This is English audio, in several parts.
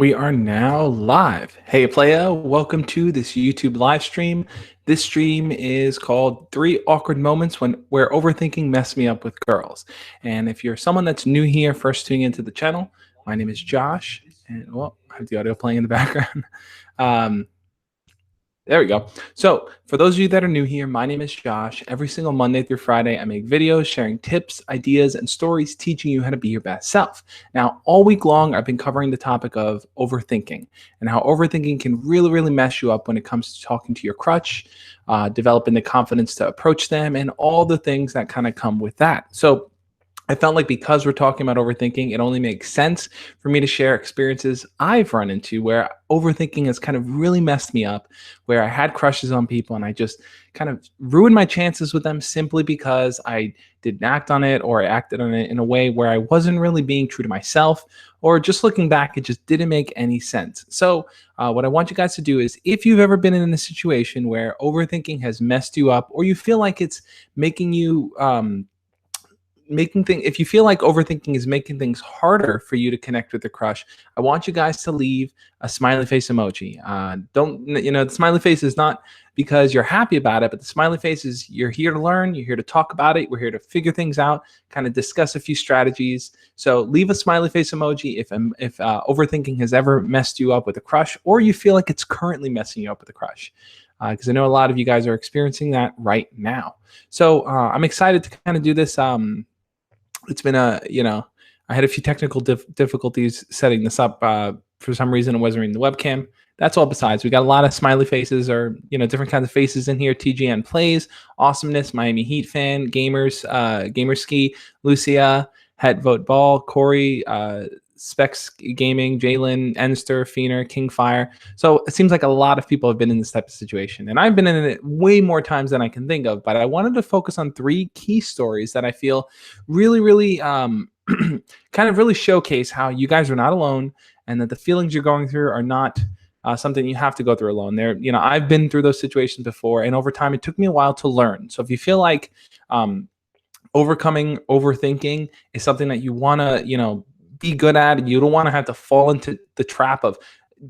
We are now live. Hey, playa, welcome to this YouTube live stream. This stream is called Three Awkward Moments where Overthinking Messed Me Up with Girls. And if you're someone that's new here, first tuning into the channel, my name is Josh. And well, I have the audio playing in the background. Um, there we go. So for those of you that are new here, my name is Josh. Every single Monday through Friday, I make videos sharing tips, ideas, and stories teaching you how to be your best self. Now, all week long, I've been covering the topic of overthinking and how overthinking can really, really mess you up when it comes to talking to your crutch, developing the confidence to approach them, and all the things that kind of come with that. So I felt like because we're talking about overthinking, it only makes sense for me to share experiences I've run into where overthinking has kind of really messed me up, where I had crushes on people and I just kind of ruined my chances with them simply because I didn't act on it or I acted on it in a way where I wasn't really being true to myself, or just looking back, it just didn't make any sense. So, what I want you guys to do is if you've ever been in a situation where overthinking has messed you up, or you feel like it's making you, if you feel like overthinking is making things harder for you to connect with the crush, I want you guys to leave a smiley face emoji. Don't you know, the smiley face is not because you're happy about it, but the smiley face is you're here to learn, you're here to talk about it, we're here to figure things out, kind of discuss a few strategies. So leave a smiley face emoji if overthinking has ever messed you up with a crush, or you feel like it's currently messing you up with a crush, because I know a lot of you guys are experiencing that right now. So I'm excited to kind of do this. It's been I had a few technical difficulties setting this up. For some reason, it wasn't reading the webcam. That's all besides. We got a lot of smiley faces, or different kinds of faces in here. TGN Plays, Awesomeness, Miami Heat Fan, Gamers, Gamerski, Lucia, Het Vote Ball, Corey, Specs Gaming, Jalen, Enster, Feener, Kingfire. So it seems like a lot of people have been in this type of situation, and I've been in it way more times than I can think of. But I wanted to focus on three key stories that I feel really, really kind of really showcase how you guys are not alone, and that the feelings you're going through are not something you have to go through alone. I've been through those situations before, and over time, it took me a while to learn. So if you feel like overcoming overthinking is something that you want to, be good at, and you don't want to have to fall into the trap of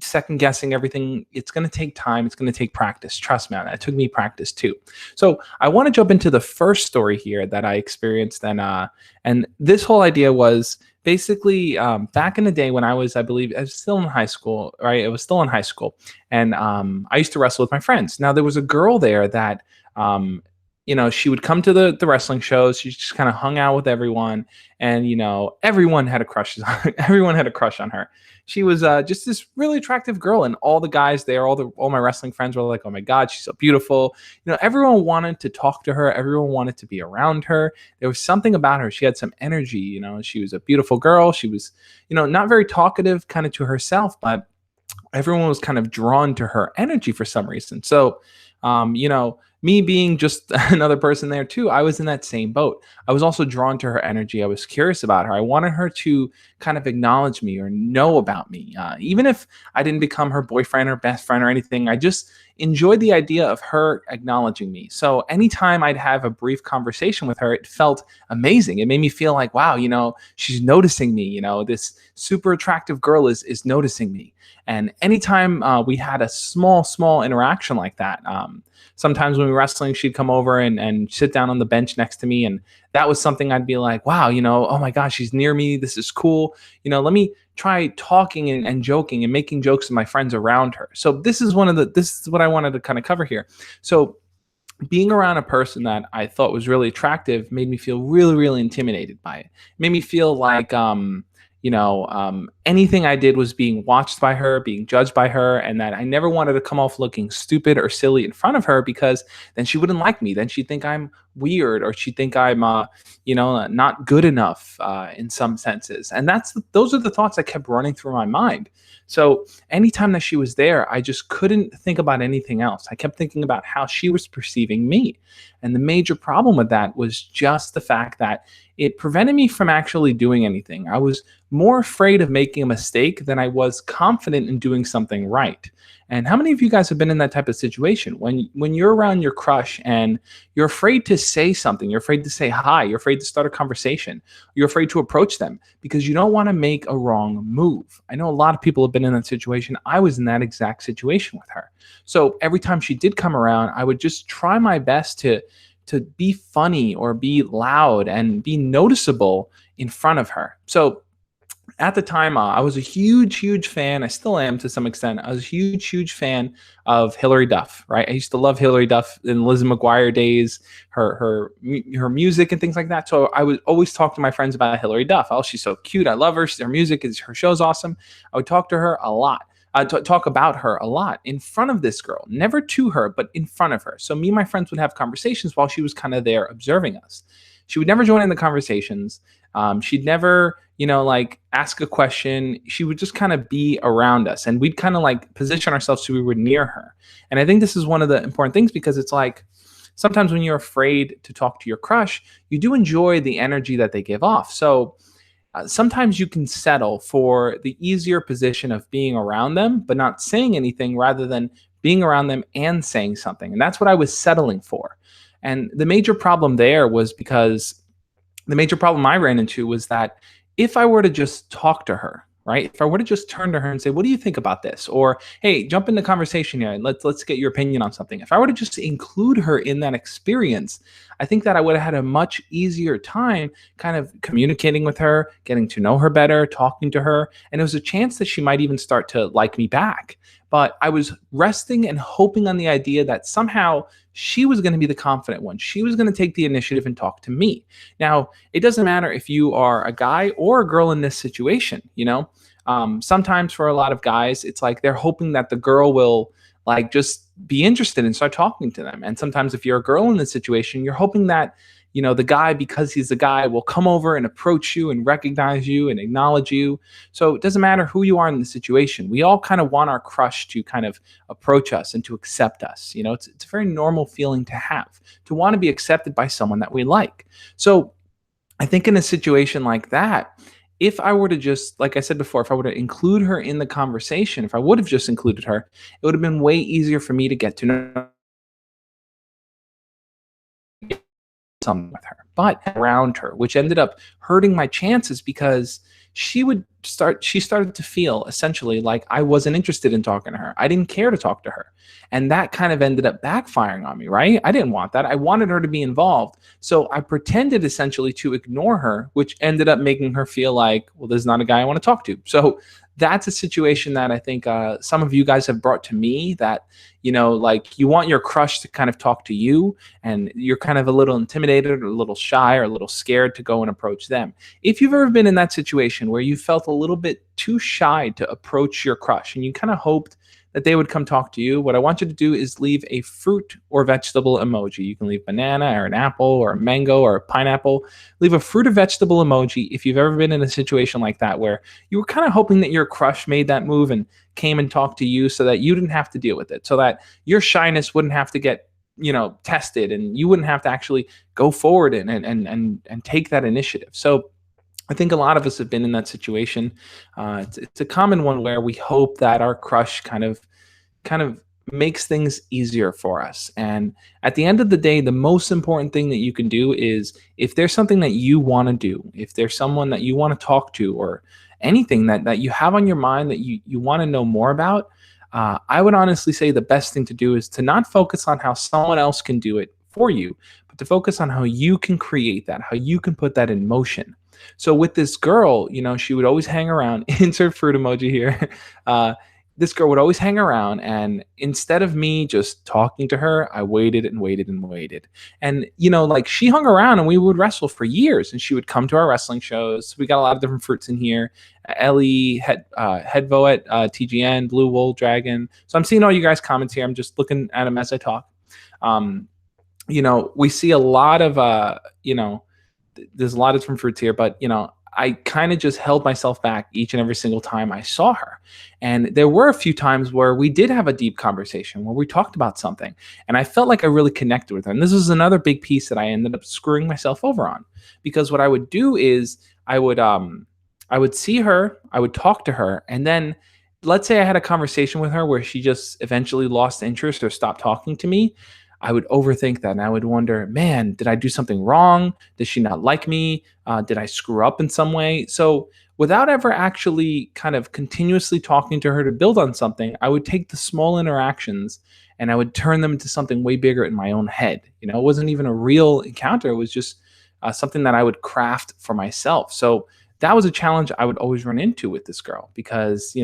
second guessing everything, it's going to take time. It's going to take practice. Trust me on that. It took me practice too. So I want to jump into the first story here that I experienced. And this whole idea was basically back in the day when I believe I was still in high school, right? I was still in high school. And I used to wrestle with my friends. Now there was a girl there that, she would come to the wrestling shows. She just kind of hung out with everyone, and everyone had a crush on her. Everyone had a crush on her. She was just this really attractive girl, and all the guys there, all my wrestling friends were like, "Oh my God, she's so beautiful." Everyone wanted to talk to her. Everyone wanted to be around her. There was something about her. She had some energy. She was a beautiful girl. She was, not very talkative, kind of to herself, but everyone was kind of drawn to her energy for some reason. So, me being just another person there too, I was in that same boat. I was also drawn to her energy. I was curious about her. I wanted her to kind of acknowledge me or know about me. Even if I didn't become her boyfriend or best friend or anything, I just enjoyed the idea of her acknowledging me. So anytime I'd have a brief conversation with her, it felt amazing. It made me feel like, wow, she's noticing me. This super attractive girl is noticing me. And anytime we had a small interaction like that, sometimes when we were wrestling, she'd come over and sit down on the bench next to me. And that was something I'd be like, wow, oh my gosh, she's near me. This is cool. Let me try talking and joking and making jokes with my friends around her. So this is what I wanted to kind of cover here. So being around a person that I thought was really attractive made me feel really, really intimidated by it. It made me feel like, anything I did was being watched by her, being judged by her, and that I never wanted to come off looking stupid or silly in front of her, because then she wouldn't like me. Then she'd think I'm weird, or she'd think I'm, not good enough in some senses. And those are the thoughts that kept running through my mind. So anytime that she was there, I just couldn't think about anything else. I kept thinking about how she was perceiving me. And the major problem with that was just the fact that it prevented me from actually doing anything. I was more afraid of making a mistake than I was confident in doing something right. And how many of you guys have been in that type of situation when you're around your crush and you're afraid to say something, you're afraid to say hi, you're afraid to start a conversation, you're afraid to approach them because you don't want to make a wrong move. I know a lot of people have been in that situation. I was in that exact situation with her. So every time she did come around, I would just try my best to be funny or be loud and be noticeable in front of her. So at the time, I was a huge fan. I still am to some extent. I was a huge fan of Hilary Duff. Right, I used to love Hilary Duff in Lizzie McGuire days, her music and things like that. So I would always talk to my friends about Hilary Duff. Oh, she's so cute. I love her. Her music is her show's awesome. I would talk to her a lot. Talk about her a lot in front of this girl, never to her, but in front of her. So me and my friends would have conversations while she was kind of there observing us. She would never join in the conversations. She'd never, like ask a question. She would just kind of be around us and we'd kind of like position ourselves so we were near her. And I think this is one of the important things because it's like sometimes when you're afraid to talk to your crush, you do enjoy the energy that they give off. So sometimes you can settle for the easier position of being around them, but not saying anything rather than being around them and saying something. And that's what I was settling for. And the major problem there was because the major problem I ran into was that if I were to just talk to her, right? If I were to just turn to her and say, "What do you think about this?" Or, "Hey, jump into conversation here and let's get your opinion on something." If I were to just include her in that experience, I think that I would have had a much easier time kind of communicating with her, getting to know her better, talking to her, and there was a chance that she might even start to like me back. But I was resting and hoping on the idea that somehow she was going to be the confident one. She was going to take the initiative and talk to me. Now, it doesn't matter if you are a guy or a girl in this situation, sometimes for a lot of guys, it's like they're hoping that the girl will like just be interested and start talking to them. And sometimes if you're a girl in this situation, you're hoping that, the guy, because he's a guy, will come over and approach you and recognize you and acknowledge you. So it doesn't matter who you are in the situation. We all kind of want our crush to kind of approach us and to accept us. It's a very normal feeling to have, to want to be accepted by someone that we like. So I think in a situation like that, if I were to just, like I said before, if I were to include her in the conversation, if I would have just included her, it would have been way easier for me to get to know something with her, but around her, which ended up hurting my chances because she started to feel essentially like I wasn't interested in talking to her. I didn't care to talk to her. And that kind of ended up backfiring on me, right? I didn't want that. I wanted her to be involved. So I pretended essentially to ignore her, which ended up making her feel like, well, there's not a guy I want to talk to. So that's a situation that I think some of you guys have brought to me that, like you want your crush to kind of talk to you and you're kind of a little intimidated or a little shy or a little scared to go and approach them. If you've ever been in that situation where you felt a little bit too shy to approach your crush and you kind of hoped that they would come talk to you, what I want you to do is leave a fruit or vegetable emoji. You can leave banana or an apple or a mango or a pineapple. Leave a fruit or vegetable emoji if you've ever been in a situation like that where you were kind of hoping that your crush made that move and came and talked to you so that you didn't have to deal with it, so that your shyness wouldn't have to get tested and you wouldn't have to actually go forward and take that initiative. So I think a lot of us have been in that situation. It's a common one where we hope that our crush kind of makes things easier for us. And at the end of the day, the most important thing that you can do is if there's something that you want to do, if there's someone that you want to talk to or anything that you have on your mind that you want to know more about, I would honestly say the best thing to do is to not focus on how someone else can do it for you, but to focus on how you can create that, how you can put that in motion. So with this girl, she would always hang around, insert fruit emoji here. This girl would always hang around, and instead of me just talking to her, I waited and waited and waited. And, like she hung around and we would wrestle for years, and she would come to our wrestling shows. We got a lot of different fruits in here. Ellie, Headvo at TGN, Blue Wool Dragon. So I'm seeing all you guys' comments here. I'm just looking at them as I talk. We see a lot of, there's a lot of different fruits here, but I kind of just held myself back each and every single time I saw her. And there were a few times where we did have a deep conversation where we talked about something and I felt like I really connected with her. And this is another big piece that I ended up screwing myself over on, because what I would do is I would see her, I would talk to her, and then let's say I had a conversation with her where she just eventually lost interest or stopped talking to me, I would overthink that and I would wonder, man, did I do something wrong? Does she not like me? Did I screw up in some way? So without ever actually kind of continuously talking to her to build on something, I would take the small interactions and I would turn them into something way bigger in my own head. It wasn't even a real encounter. It was just something that I would craft for myself. So that was a challenge I would always run into with this girl because,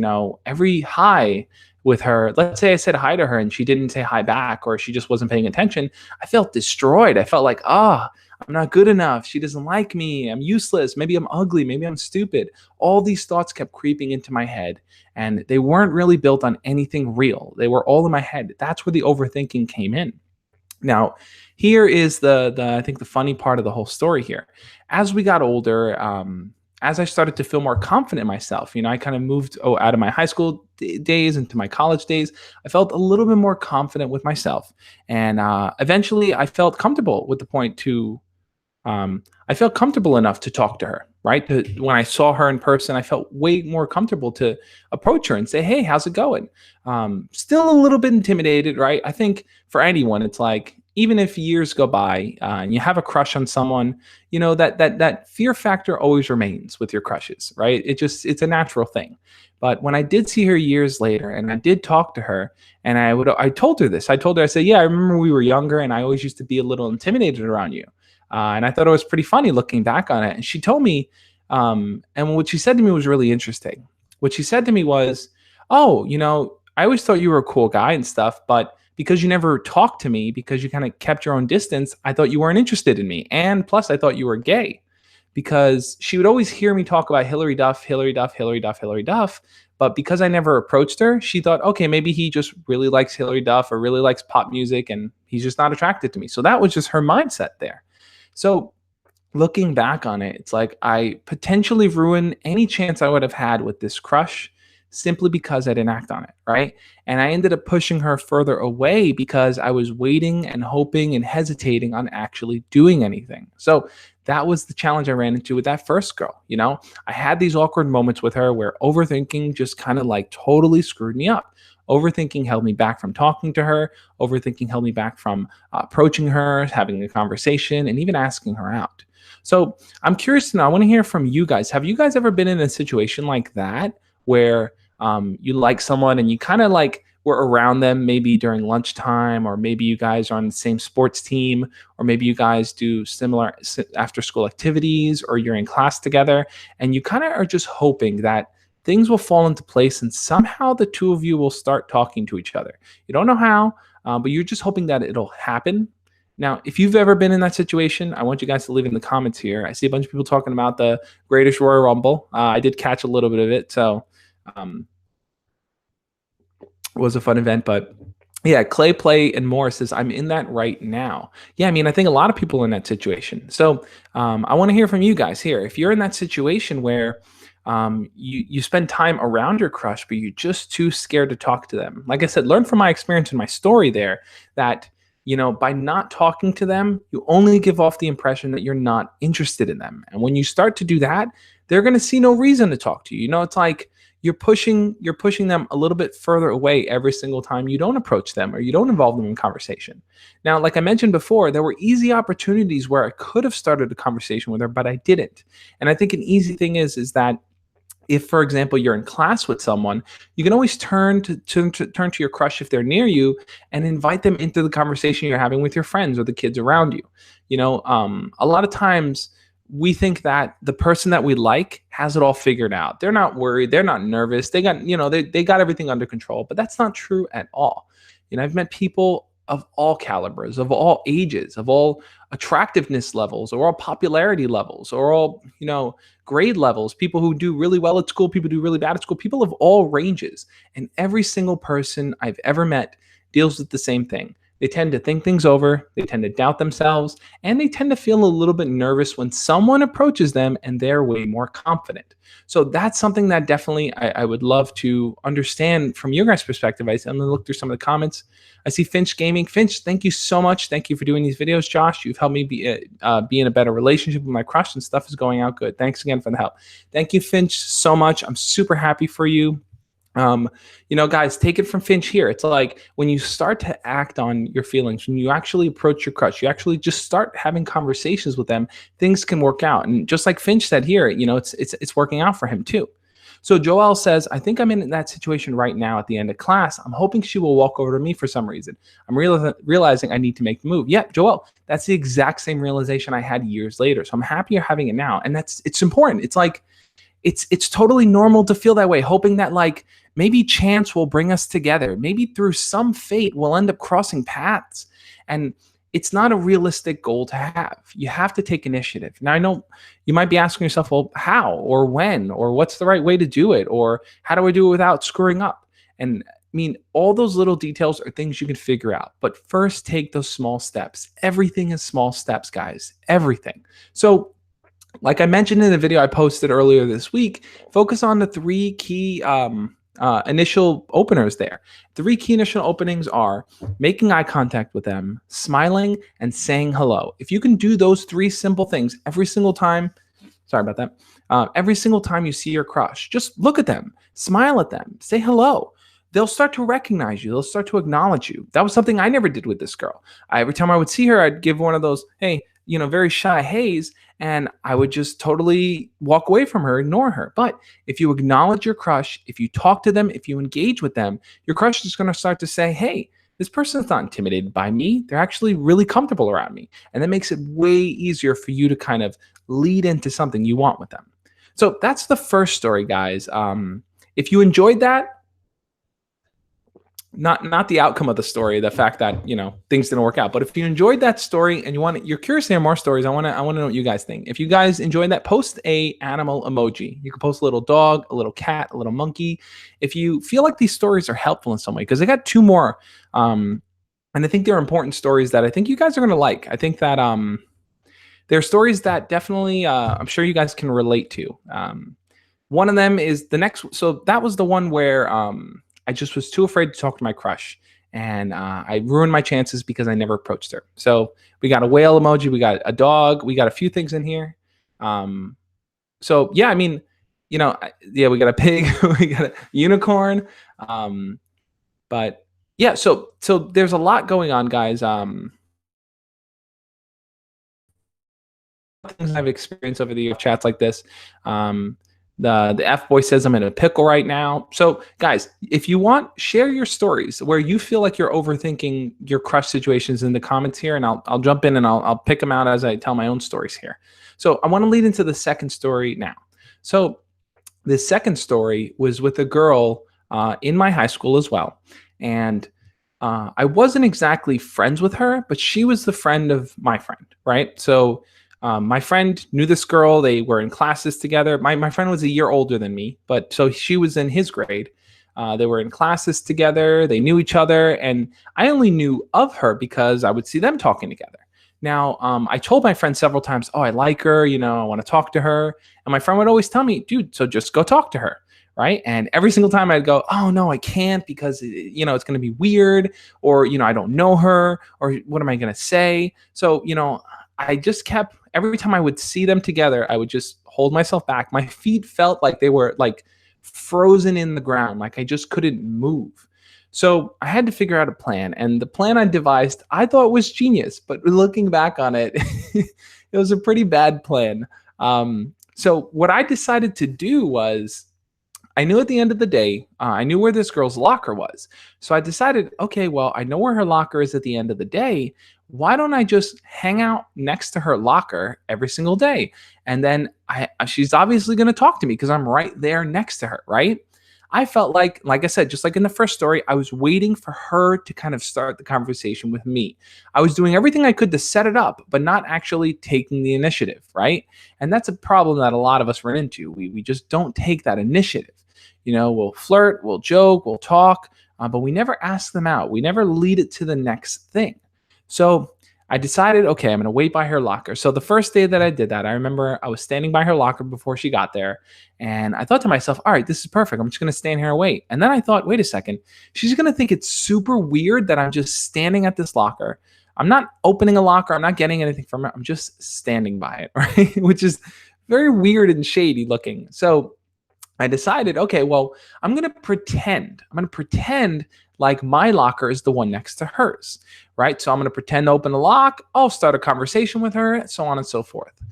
every hi with her, let's say I said hi to her and she didn't say hi back or she just wasn't paying attention, I felt destroyed. I felt like, I'm not good enough. She doesn't like me. I'm useless. Maybe I'm ugly. Maybe I'm stupid. All these thoughts kept creeping into my head and they weren't really built on anything real. They were all in my head. That's where the overthinking came in. Now, here is the I think the funny part of the whole story here. As we got older, as I started to feel more confident in myself, I kind of moved out of my high school days into my college days. I felt a little bit more confident with myself, and eventually, I felt comfortable with the point to I felt comfortable enough to talk to her, right? When I saw her in person, I felt way more comfortable to approach her and say, hey, how's it going? Still a little bit intimidated, right? I think for anyone, it's like, even if years go by and you have a crush on someone, that fear factor always remains with your crushes, right? It's a natural thing. But when I did see her years later and I did talk to her and I told her this, I said, yeah, I remember we were younger and I always used to be a little intimidated around you. And I thought it was pretty funny looking back on it. And she told me, and what she said to me was really interesting. What she said to me was, oh, I always thought you were a cool guy and stuff, but because you never talked to me, because you kind of kept your own distance, I thought you weren't interested in me. And plus, I thought you were gay because she would always hear me talk about Hillary Duff, Hillary Duff, Hillary Duff, Hillary Duff. But because I never approached her, she thought, okay, maybe he just really likes Hillary Duff or really likes pop music and he's just not attracted to me. So that was just her mindset there. So looking back on it, it's like I potentially ruined any chance I would have had with this crush simply because I didn't act on it, right? And I ended up pushing her further away because I was waiting and hoping and hesitating on actually doing anything. So that was the challenge I ran into with that first girl. I had these awkward moments with her where overthinking just kind of like totally screwed me up. Overthinking held me back from talking to her. Overthinking held me back from approaching her, having a conversation, and even asking her out. So I'm curious to know, I want to hear from you guys. Have you guys ever been in a situation like that where you like someone and you kind of like were around them maybe during lunchtime, or maybe you guys are on the same sports team, or maybe you guys do similar after school activities, or you're in class together, and you kind of are just hoping that things will fall into place and somehow the two of you will start talking to each other. You don't know how, but you're just hoping that it'll happen. Now, if you've ever been in that situation, I want you guys to leave in the comments here. I see a bunch of people talking about the Greatest Royal Rumble. I did catch a little bit of it, so it was a fun event. But yeah, Clay Play and Moore says, I'm in that right now. Yeah, I mean, I think a lot of people are in that situation. So I want to hear from you guys here. If you're in that situation where you spend time around your crush, but you're just too scared to talk to them. Like I said, learn from my experience in my story there that, by not talking to them, you only give off the impression that you're not interested in them. And when you start to do that, they're going to see no reason to talk to you. It's like you're pushing them a little bit further away every single time you don't approach them or you don't involve them in conversation. Now, like I mentioned before, there were easy opportunities where I could have started a conversation with her, but I didn't. And I think an easy thing is that if, for example, you're in class with someone, you can always turn to your crush if they're near you and invite them into the conversation you're having with your friends or the kids around you. A lot of times we think that the person that we like has it all figured out. They're not worried. They're not nervous. They got, they got everything under control, but that's not true at all. I've met people of all calibers, of all ages, of all attractiveness levels, or all popularity levels, or all, grade levels, people who do really well at school, people who do really bad at school, people of all ranges. And every single person I've ever met deals with the same thing. They tend to think things over, they tend to doubt themselves, and they tend to feel a little bit nervous when someone approaches them and they're way more confident. So that's something that definitely I would love to understand from your guys' perspective. I'm going to look through some of the comments. I see Finch Gaming. Finch, thank you so much. Thank you for doing these videos, Josh. You've helped me be in a better relationship with my crush, and stuff is going out good. Thanks again for the help. Thank you, Finch, so much. I'm super happy for you. Um, guys, take it from Finch here. It's like when you start to act on your feelings, when you actually approach your crush, you actually just start having conversations with them, things can work out. And just like Finch said here, it's working out for him too. So Joel says, I think I'm in that situation right now at the end of class. I'm hoping she will walk over to me for some reason. I'm realizing I need to make the move. Yeah, Joel, that's the exact same realization I had years later. So I'm happy you're having it now. And it's important. It's like, it's totally normal to feel that way, hoping that like maybe chance will bring us together. Maybe through some fate we'll end up crossing paths. And it's not a realistic goal to have. You have to take initiative. Now I know you might be asking yourself, well, how or when or what's the right way to do it, or how do I do it without screwing up? And I mean, all those little details are things you can figure out. But first, take those small steps. Everything is small steps, guys. Everything. So like I mentioned in the video I posted earlier this week, focus on the three key initial openers there. Three key initial openings are making eye contact with them, smiling, and saying hello. If you can do those three simple things every single time, sorry about that, every single time you see your crush, just look at them, smile at them, say hello. They'll start to recognize you. They'll start to acknowledge you. That was something I never did with this girl. Every time I would see her, I'd give one of those, hey, very shy haze, and I would just totally walk away from her, ignore her. But if you acknowledge your crush, if you talk to them, if you engage with them, your crush is going to start to say, hey, this person's not intimidated by me. They're actually really comfortable around me. And that makes it way easier for you to kind of lead into something you want with them. So that's the first story, guys. If you enjoyed that, not the outcome of the story, the fact that things didn't work out, but if you enjoyed that story and you're curious to hear more stories, I want to know what you guys think. If you guys enjoyed that, post a animal emoji. You can post a little dog, a little cat, a little monkey, if you feel like these stories are helpful in some way, because I got two more, and I think they're important stories that I think you guys are going to like. I think that they're stories that definitely I'm sure you guys can relate to. One of them is the next. So that was the one where I just was too afraid to talk to my crush, and I ruined my chances because I never approached her. So we got a whale emoji, we got a dog, we got a few things in here. So yeah, I mean, we got a pig, we got a unicorn. But yeah, so there's a lot going on, guys. Things I've experienced over the years, chats like this. The F-boy says I'm in a pickle right now. So guys, if you want, share your stories where you feel like you're overthinking your crush situations in the comments here, and I'll jump in and I'll pick them out as I tell my own stories here. So I want to lead into the second story now. So the second story was with a girl in my high school as well. And I wasn't exactly friends with her, but she was the friend of my friend, right? So my friend knew this girl. They were in classes together. My friend was a year older than me, but so she was in his grade. They were in classes together. They knew each other, and I only knew of her because I would see them talking together. Now, I told my friend several times, oh, I like her, I want to talk to her. And my friend would always tell me, dude, so just go talk to her, right? And every single time I'd go, oh, no, I can't because, it's going to be weird, or, I don't know her, or what am I going to say? So, I just kept, every time I would see them together, I would just hold myself back. My feet felt like they were like frozen in the ground, like I just couldn't move. So I had to figure out a plan, and the plan I devised, I thought was genius, but looking back on it, it was a pretty bad plan. So what I decided to do was, I knew at the end of the day, I knew where this girl's locker was. So I decided, okay, well, I know where her locker is at the end of the day. Why don't I just hang out next to her locker every single day? And then she's obviously going to talk to me because I'm right there next to her, right? I felt like I said, just like in the first story, I was waiting for her to kind of start the conversation with me. I was doing everything I could to set it up, but not actually taking the initiative, right? And that's a problem that a lot of us run into. We just don't take that initiative. We'll flirt, we'll joke, we'll talk, but we never ask them out. We never lead it to the next thing. So I decided, okay, I'm going to wait by her locker. So the first day that I did that, I remember I was standing by her locker before she got there. And I thought to myself, all right, this is perfect. I'm just going to stand here and wait. And then I thought, wait a second. She's going to think it's super weird that I'm just standing at this locker. I'm not opening a locker. I'm not getting anything from it. I'm just standing by it, right? Which is very weird and shady looking. So I decided, okay, well, I'm going to pretend. I'm going to pretend like my locker is the one next to hers, right? So I'm going to pretend to open the lock. I'll start a conversation with her, so on and so forth.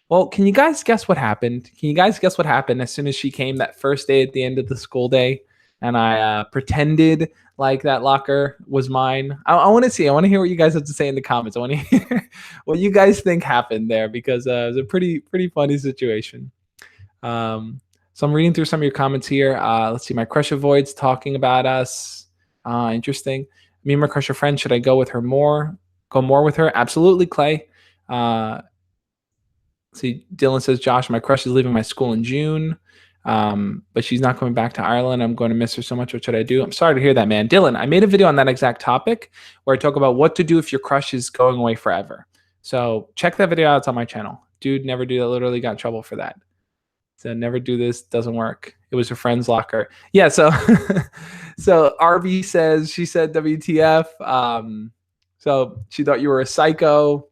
Well, can you guys guess what happened? Can you guys guess what happened as soon as she came that first day at the end of the school day? And I pretended like that locker was mine. I want to see. I want to hear what you guys have to say in the comments. I want to hear what you guys think happened there because it was a pretty funny situation. Um, so I'm reading through some of your comments here. Let's see. My crush avoids talking about us. Interesting. Me and my crush are friends. Should I go with her more? Go more with her? Absolutely, Clay. See, Dylan says, Josh, my crush is leaving my school in June, but she's not coming back to Ireland. I'm going to miss her so much. What should I do? I'm sorry to hear that, man. Dylan, I made a video on that exact topic where I talk about what to do if your crush is going away forever. So check that video out. It's on my channel. Dude, never do that. Literally got in trouble for that. So never do this. Doesn't work. It was her friend's locker. Yeah. So, so RB says, she said WTF. So she thought you were a psycho.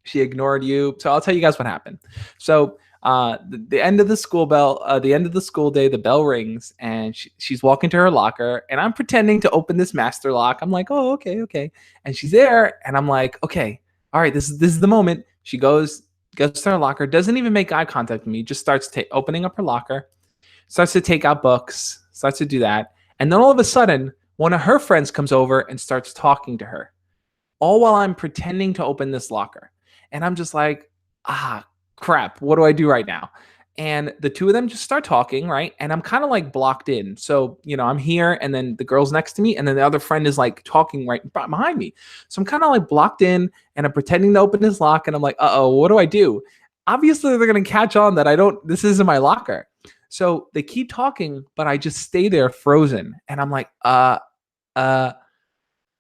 She ignored you. So I'll tell you guys what happened. So the end of the school bell, the end of the school day, the bell rings and she's walking to her locker and I'm pretending to open this master lock. I'm like, oh, okay. And she's there and I'm like, okay, all right, this is the moment. She goes to her locker, doesn't even make eye contact with me, just starts opening up her locker, starts to take out books, starts to do that. And then all of a sudden, one of her friends comes over and starts talking to her, all while I'm pretending to open this locker. And I'm just like, crap, what do I do right now? And the two of them just start talking, right? And I'm kind of like blocked in. So, I'm here and then the girl's next to me and then the other friend is like talking right behind me. So I'm kind of like blocked in and I'm pretending to open this lock and I'm like, what do I do? Obviously, they're going to catch on that this isn't my locker. So they keep talking, but I just stay there frozen. And I'm like,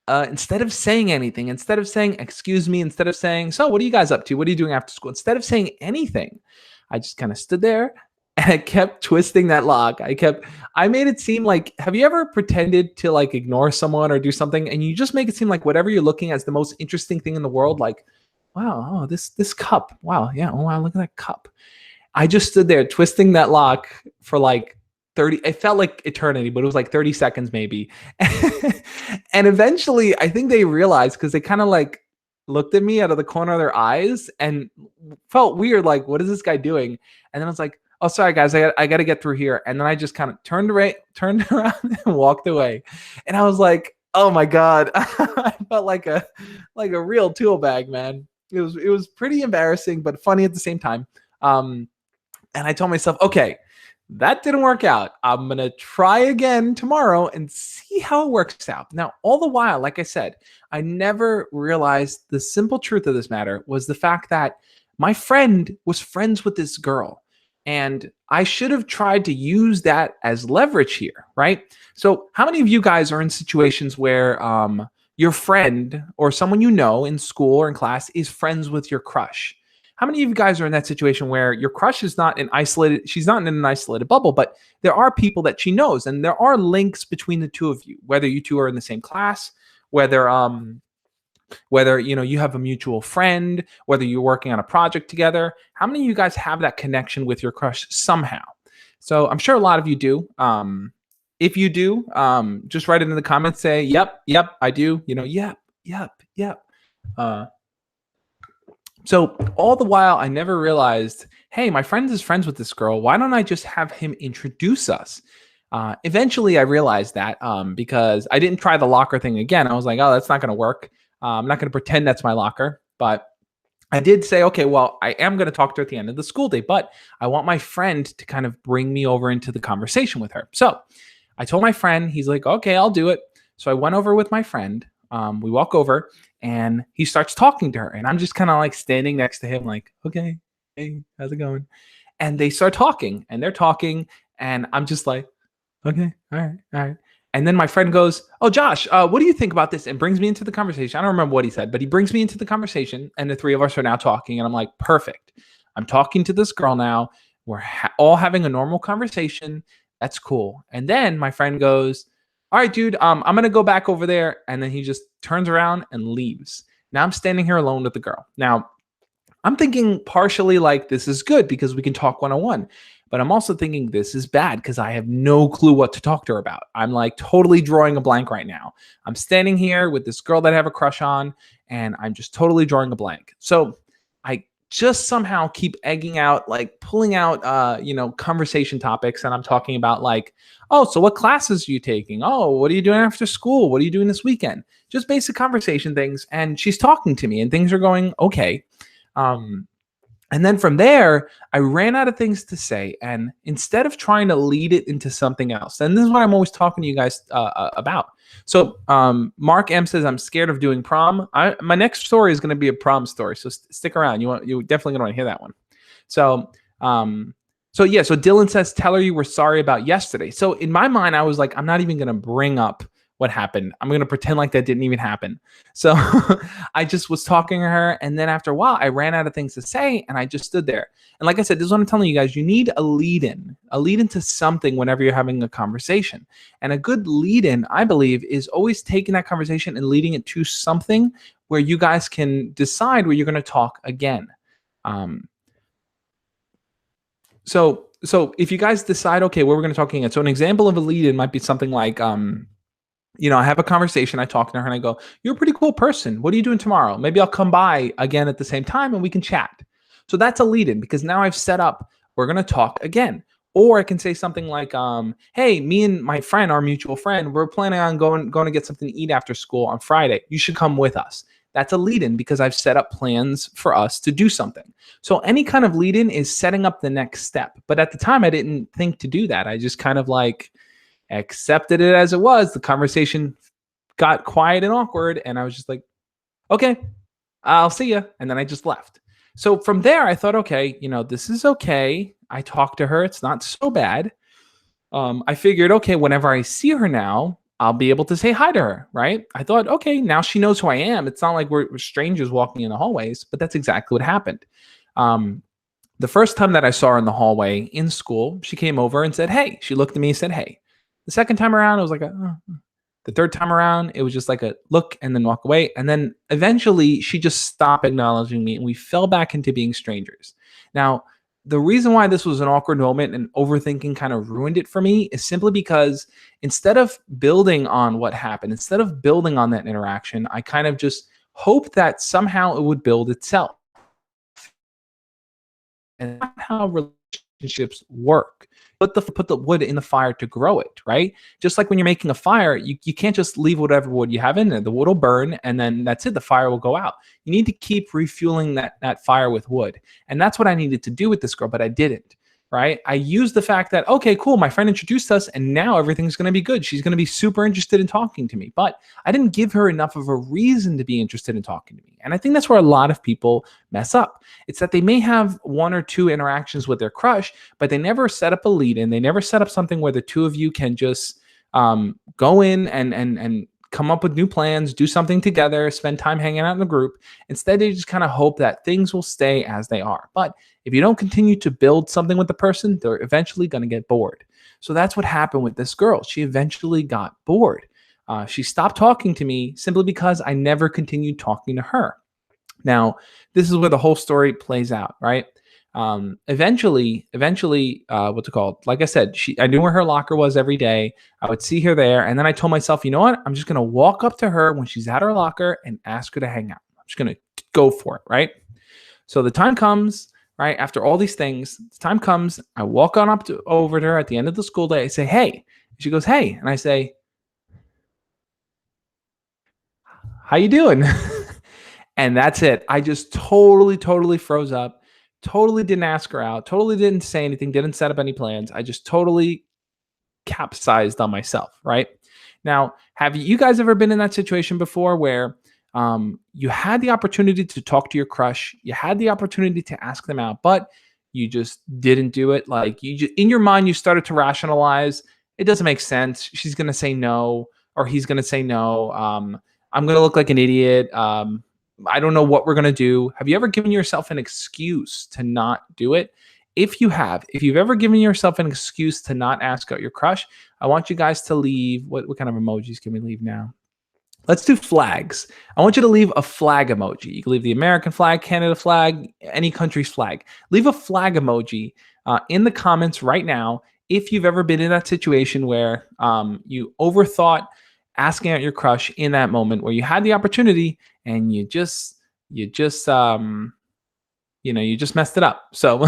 instead of saying anything, instead of saying, excuse me, instead of saying, so what are you guys up to? What are you doing after school? Instead of saying anything, I just kind of stood there and I kept twisting that lock. I made it seem like, have you ever pretended to like ignore someone or do something and you just make it seem like whatever you're looking at is the most interesting thing in the world? Like, wow, this cup. Wow. Yeah. Oh, wow. Look at that cup. I just stood there twisting that lock for like 30, it felt like eternity, but it was like 30 seconds maybe. And eventually I think they realized because they kind of like looked at me out of the corner of their eyes and felt weird. Like, what is this guy doing? And then I was like, oh, sorry guys, I got to get through here. And then I just kind of turned around and walked away. And I was like, oh my God, I felt like a real tool bag, man. It was pretty embarrassing, but funny at the same time. And I told myself, okay, that didn't work out. I'm going to try again tomorrow and see how it works out. Now, all the while, like I said, I never realized the simple truth of this matter was the fact that my friend was friends with this girl. And I should have tried to use that as leverage here, right? So how many of you guys are in situations where your friend or someone you know in school or in class is friends with your crush? How many of you guys are in that situation where your crush is she's not in an isolated bubble, but there are people that she knows and there are links between the two of you, whether you two are in the same class, whether you have a mutual friend, whether you're working on a project together. How many of you guys have that connection with your crush somehow? So I'm sure a lot of you do. If you do, just write it in the comments, say, yep, I do, yep. So all the while, I never realized, hey, my friend is friends with this girl. Why don't I just have him introduce us? Eventually, I realized that because I didn't try the locker thing again. I was like, oh, that's not going to work. I'm not going to pretend that's my locker. But I did say, okay, well, I am going to talk to her at the end of the school day, but I want my friend to kind of bring me over into the conversation with her. So I told my friend, he's like, okay, I'll do it. So I went over with my friend. We walk over and he starts talking to her and I'm just kind of like standing next to him like, okay, hey, how's it going? And they start talking and they're talking and I'm just like, okay, all right. And then my friend goes, oh, Josh, what do you think about this? And brings me into the conversation. I don't remember what he said, but he brings me into the conversation and the three of us are now talking and I'm like, perfect. I'm talking to this girl now. We're all having a normal conversation. That's cool. And then my friend goes, all right, dude, I'm going to go back over there. And then he just turns around and leaves. Now I'm standing here alone with the girl. Now I'm thinking partially like this is good because we can talk one-on-one. but I'm also thinking this is bad because I have no clue what to talk to her about. I'm like totally drawing a blank right now. I'm standing here with this girl that I have a crush on, and I'm just totally drawing a blank. So I just somehow keep egging out, like pulling out, conversation topics. And I'm talking about like, oh, so what classes are you taking? Oh, what are you doing after school? What are you doing this weekend? Just basic conversation things. And she's talking to me and things are going okay. Um, and then from there, I ran out of things to say. And instead of trying to lead it into something else, and this is what I'm always talking to you guys about. So Mark M says, I'm scared of doing prom. My next story is going to be a prom story. So stick around. You're definitely going to want to hear that one. So, so Dylan says, tell her you were sorry about yesterday. So in my mind, I was like, I'm not even going to bring up what happened. I'm going to pretend like that didn't even happen. So I just was talking to her. And then after a while, I ran out of things to say and I just stood there. And like I said, this is what I'm telling you guys, you need a lead in to something whenever you're having a conversation. And a good lead in, I believe, is always taking that conversation and leading it to something where you guys can decide where you're going to talk again. So if you guys decide, okay, where we're going to talk again. So an example of a lead in might be something like, I have a conversation, I talk to her and I go, you're a pretty cool person. What are you doing tomorrow? Maybe I'll come by again at the same time and we can chat. So that's a lead in because now I've set up, we're going to talk again. Or I can say something like, hey, me and my friend, our mutual friend, we're planning on going to get something to eat after school on Friday. You should come with us. That's a lead in because I've set up plans for us to do something. So any kind of lead in is setting up the next step. But at the time, I didn't think to do that. I just kind of like accepted it as it was. The conversation got quiet and awkward. And I was just like, okay, I'll see you. And then I just left. So from there, I thought, okay, this is okay. I talked to her. It's not so bad. I figured, okay, whenever I see her now, I'll be able to say hi to her, right? I thought, okay, now she knows who I am. It's not like we're strangers walking in the hallways, but that's exactly what happened. The first time that I saw her in the hallway in school, she came over and said, hey. She looked at me and said, hey. The second time around, it was like the third time around, it was just like a look and then walk away. And then eventually she just stopped acknowledging me and we fell back into being strangers. Now, the reason why this was an awkward moment and overthinking kind of ruined it for me is simply because instead of building on what happened, instead of building on that interaction, I kind of just hoped that somehow it would build itself. And that's how relationships work. Put the wood in the fire to grow it, right? Just like when you're making a fire, you can't just leave whatever wood you have in there. The wood will burn and then that's it. The fire will go out. You need to keep refueling that fire with wood. And that's what I needed to do with this girl, but I didn't, right? I used the fact that, okay, cool, my friend introduced us and now everything's going to be good. She's going to be super interested in talking to me, but I didn't give her enough of a reason to be interested in talking to me. And I think that's where a lot of people mess up. It's that they may have one or two interactions with their crush, but they never set up a lead in. They never set up something where the two of you can just go in and come up with new plans, do something together, spend time hanging out in the group. Instead, they just kind of hope that things will stay as they are. But if you don't continue to build something with the person, they're eventually going to get bored. So that's what happened with this girl. She eventually got bored. She stopped talking to me simply because I never continued talking to her. Now, this is where the whole story plays out, right? Eventually, what's it called? Like I said, I knew where her locker was every day. I would see her there. And then I told myself, you know what? I'm just going to walk up to her when she's at her locker and ask her to hang out. I'm just going to go for it, right? So the time comes, right? After all these things, the time comes, I walk on over to her at the end of the school day. I say, hey. She goes, hey. And I say, how you doing? And that's it. I just totally froze up, totally didn't ask her out, totally didn't say anything, didn't set up any plans. I just totally capsized on myself, right? Now, have you guys ever been in that situation before where you had the opportunity to talk to your crush, you had the opportunity to ask them out, but you just didn't do it? Like in your mind, you started to rationalize, it doesn't make sense. She's going to say no, or he's going to say no. I'm going to look like an idiot. I don't know what we're going to do. Have you ever given yourself an excuse to not do it? If you've ever given yourself an excuse to not ask out your crush, I want you guys to leave. What kind of emojis can we leave now? Let's do flags. I want you to leave a flag emoji. You can leave the American flag, Canada flag, any country's flag. Leave a flag emoji in the comments right now if you've ever been in that situation where you overthought asking out your crush in that moment where you had the opportunity and you just you just messed it up. So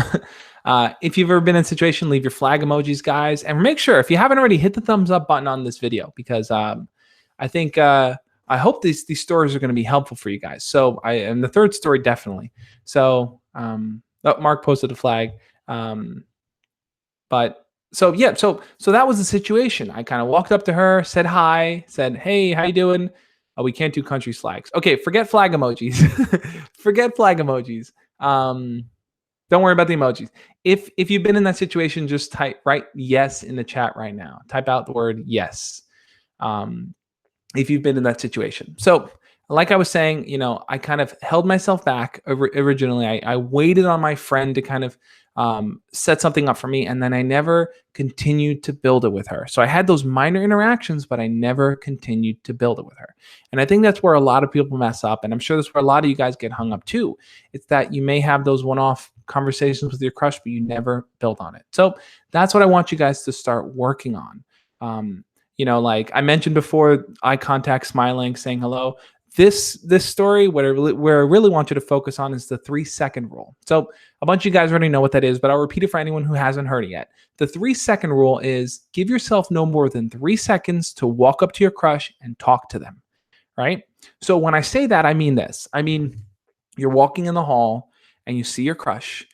if you've ever been in a situation, leave your flag emojis, guys. And make sure, if you haven't already, hit the thumbs up button on this video because I think I hope these stories are going to be helpful for you guys. So and the third story definitely. So Mark posted a flag. But so yeah, so that was the situation. I kind of walked up to her, said hi, said, "Hey, how you doing?" Oh, we can't do country flags. Okay, forget flag emojis. Forget flag emojis. Don't worry about the emojis. If you've been in that situation, just write yes in the chat right now. Type out the word yes. If you've been in that situation. So like I was saying, I kind of held myself back originally. I waited on my friend to kind of set something up for me, and then I never continued to build it with her. So I had those minor interactions, but I never continued to build it with her. And I think that's where a lot of people mess up, and I'm sure that's where a lot of you guys get hung up too. It's that you may have those one-off conversations with your crush, but you never build on it. So that's what I want you guys to start working on. Like I mentioned before, eye contact, smiling, saying hello. This story, where I really want you to focus on is the 3-second rule. So a bunch of you guys already know what that is, but I'll repeat it for anyone who hasn't heard it yet. The 3-second rule is give yourself no more than 3 seconds to walk up to your crush and talk to them, right? So when I say that, I mean this. I mean, you're walking in the hall and you see your crush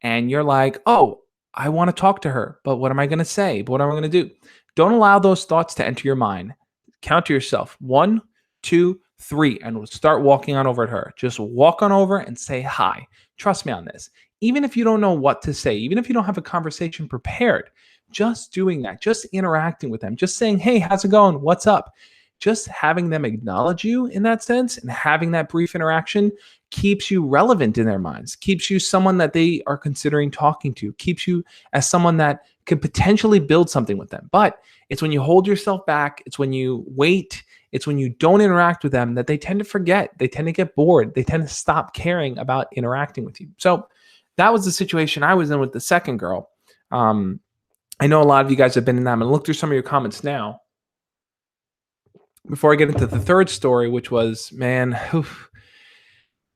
and you're like, oh, I want to talk to her, but what am I going to say? But what am I going to do? Don't allow those thoughts to enter your mind. Count to yourself. 1, 2, 3, and we'll start walking on over at her. Just walk on over and say hi. Trust me on this. Even if you don't know what to say, even if you don't have a conversation prepared, just doing that, just interacting with them, just saying, hey, how's it going? What's up? Just having them acknowledge you in that sense and having that brief interaction keeps you relevant in their minds, keeps you someone that they are considering talking to, keeps you as someone that could potentially build something with them. But it's when you hold yourself back, it's when you wait, it's when you don't interact with them that they tend to forget, they tend to get bored, they tend to stop caring about interacting with you. So that was the situation I was in with the second girl. I know a lot of you guys have been in that. I'm going to look through some of your comments now before I get into the third story, which was, man,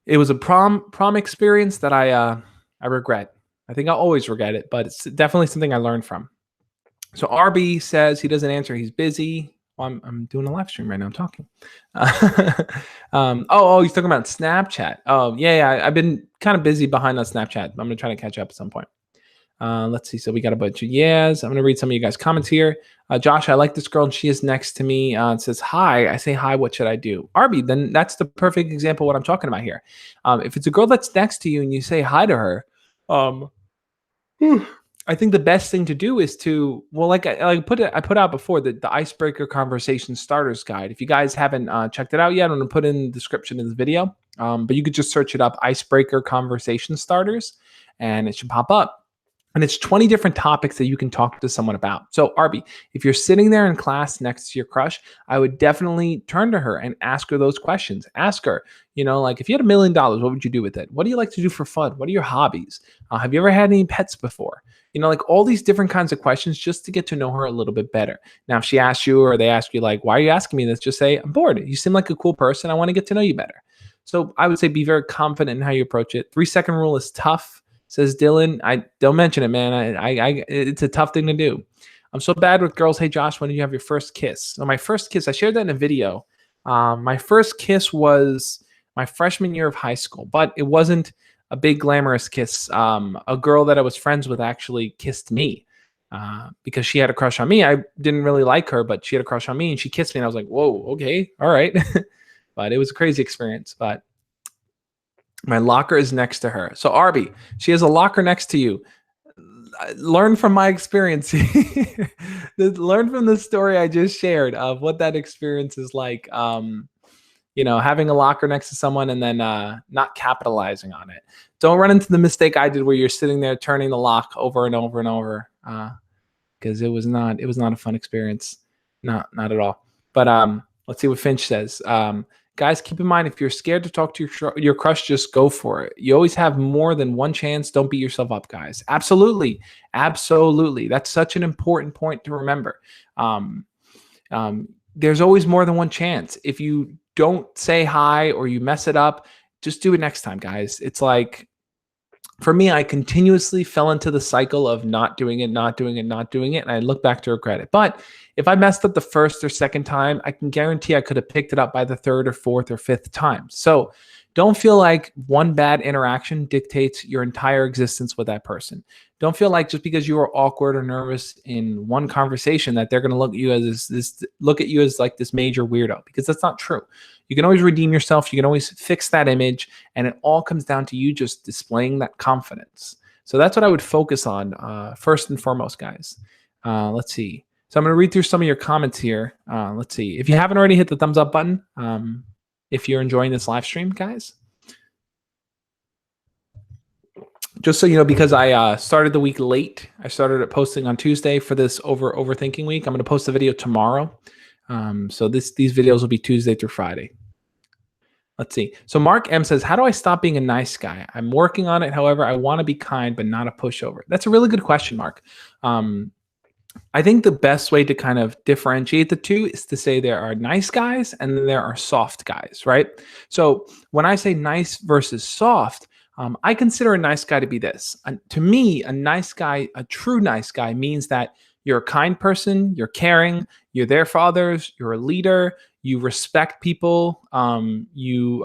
it was a prom experience that I regret. I think I'll always regret it, but it's definitely something I learned from. So RB says he doesn't answer. He's busy. Well, I'm doing a live stream right now. I'm talking. He's talking about Snapchat. Oh, yeah. I've been kind of busy behind on Snapchat. I'm going to try to catch up at some point. Let's see. So we got a bunch of yes. I'm going to read some of you guys' comments here. Josh, I like this girl and she is next to me. It says, hi. I say, hi, what should I do? RB, then that's the perfect example of what I'm talking about here. If it's a girl that's next to you and you say hi to her, I think the best thing to do is to, well, I put out before the icebreaker conversation starters guide. If you guys haven't checked it out yet, I'm going to put in the description of the video. But you could just search it up, icebreaker conversation starters, and it should pop up. And it's 20 different topics that you can talk to someone about. So Arby, if you're sitting there in class next to your crush, I would definitely turn to her and ask her those questions. Ask her, like if you had $1 million, what would you do with it? What do you like to do for fun? What are your hobbies? Have you ever had any pets before? Like all these different kinds of questions just to get to know her a little bit better. Now, if she asks you or they ask you like, why are you asking me this? Just say, I'm bored. You seem like a cool person. I want to get to know you better. So I would say be very confident in how you approach it. 3-second rule is tough. Says Dylan, I don't mention it, man. It's a tough thing to do. I'm so bad with girls. Hey, Josh, when did you have your first kiss? So my first kiss, I shared that in a video. My first kiss was my freshman year of high school, but it wasn't a big glamorous kiss. A girl that I was friends with actually kissed me because she had a crush on me. I didn't really like her, but she had a crush on me and she kissed me and I was like, whoa, okay, all right. But it was a crazy experience, but my locker is next to her. So Arby, she has a locker next to you. Learn from my experience. Learn from the story I just shared of what that experience is like. Having a locker next to someone and then not capitalizing on it. Don't run into the mistake I did where you're sitting there turning the lock over and over and over. Because it was not a fun experience. Not at all. But Let's see what Finch says. Guys, keep in mind, if you're scared to talk to your crush, just go for it. You always have more than one chance. Don't beat yourself up, guys. Absolutely. Absolutely. That's such an important point to remember. There's always more than one chance. If you don't say hi or you mess it up, just do it next time, guys. It's like, for me, I continuously fell into the cycle of not doing it, not doing it, not doing it, and I look back to regret it. But if I messed up the first or second time, I can guarantee I could have picked it up by the third or fourth or fifth time. So don't feel like one bad interaction dictates your entire existence with that person. Don't feel like just because you were awkward or nervous in one conversation that they're going to look at you as like this major weirdo, because that's not true. You can always redeem yourself. You can always fix that image, and it all comes down to you just displaying that confidence. So that's what I would focus on first and foremost, guys. Let's see. So I'm going to read through some of your comments here. Let's see. If you haven't already, hit the thumbs up button. If you're enjoying this live stream, guys. Just so you know, because I started the week late, I started posting on Tuesday for this overthinking week. I'm going to post a video tomorrow. So these videos will be Tuesday through Friday. Let's see. So Mark M says, how do I stop being a nice guy? I'm working on it. However, I want to be kind, but not a pushover. That's a really good question, Mark. I think the best way to kind of differentiate the two is to say there are nice guys and then there are soft guys, right? So when I say nice versus soft, I consider a nice guy to be this. To me, a nice guy, a true nice guy, means that you're a kind person, you're caring, you're there for others, you're a leader, you respect people, you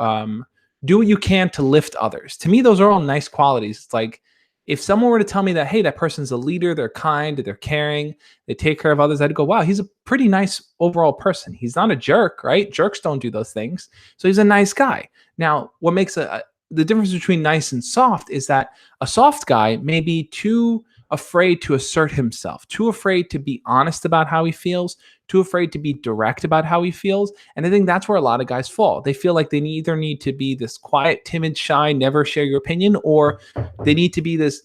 do what you can to lift others. To me, those are all nice qualities. It's like, if someone were to tell me that, hey, that person's a leader, they're kind, they're caring, they take care of others, I'd go, wow, he's a pretty nice overall person. He's not a jerk, right? Jerks don't do those things. So he's a nice guy. Now, what makes the difference between nice and soft is that a soft guy may be too afraid to assert himself, too afraid to be honest about how he feels, too afraid to be direct about how he feels. And I think that's where a lot of guys fall. They feel like they either need to be this quiet, timid, shy, never share your opinion, or they need to be this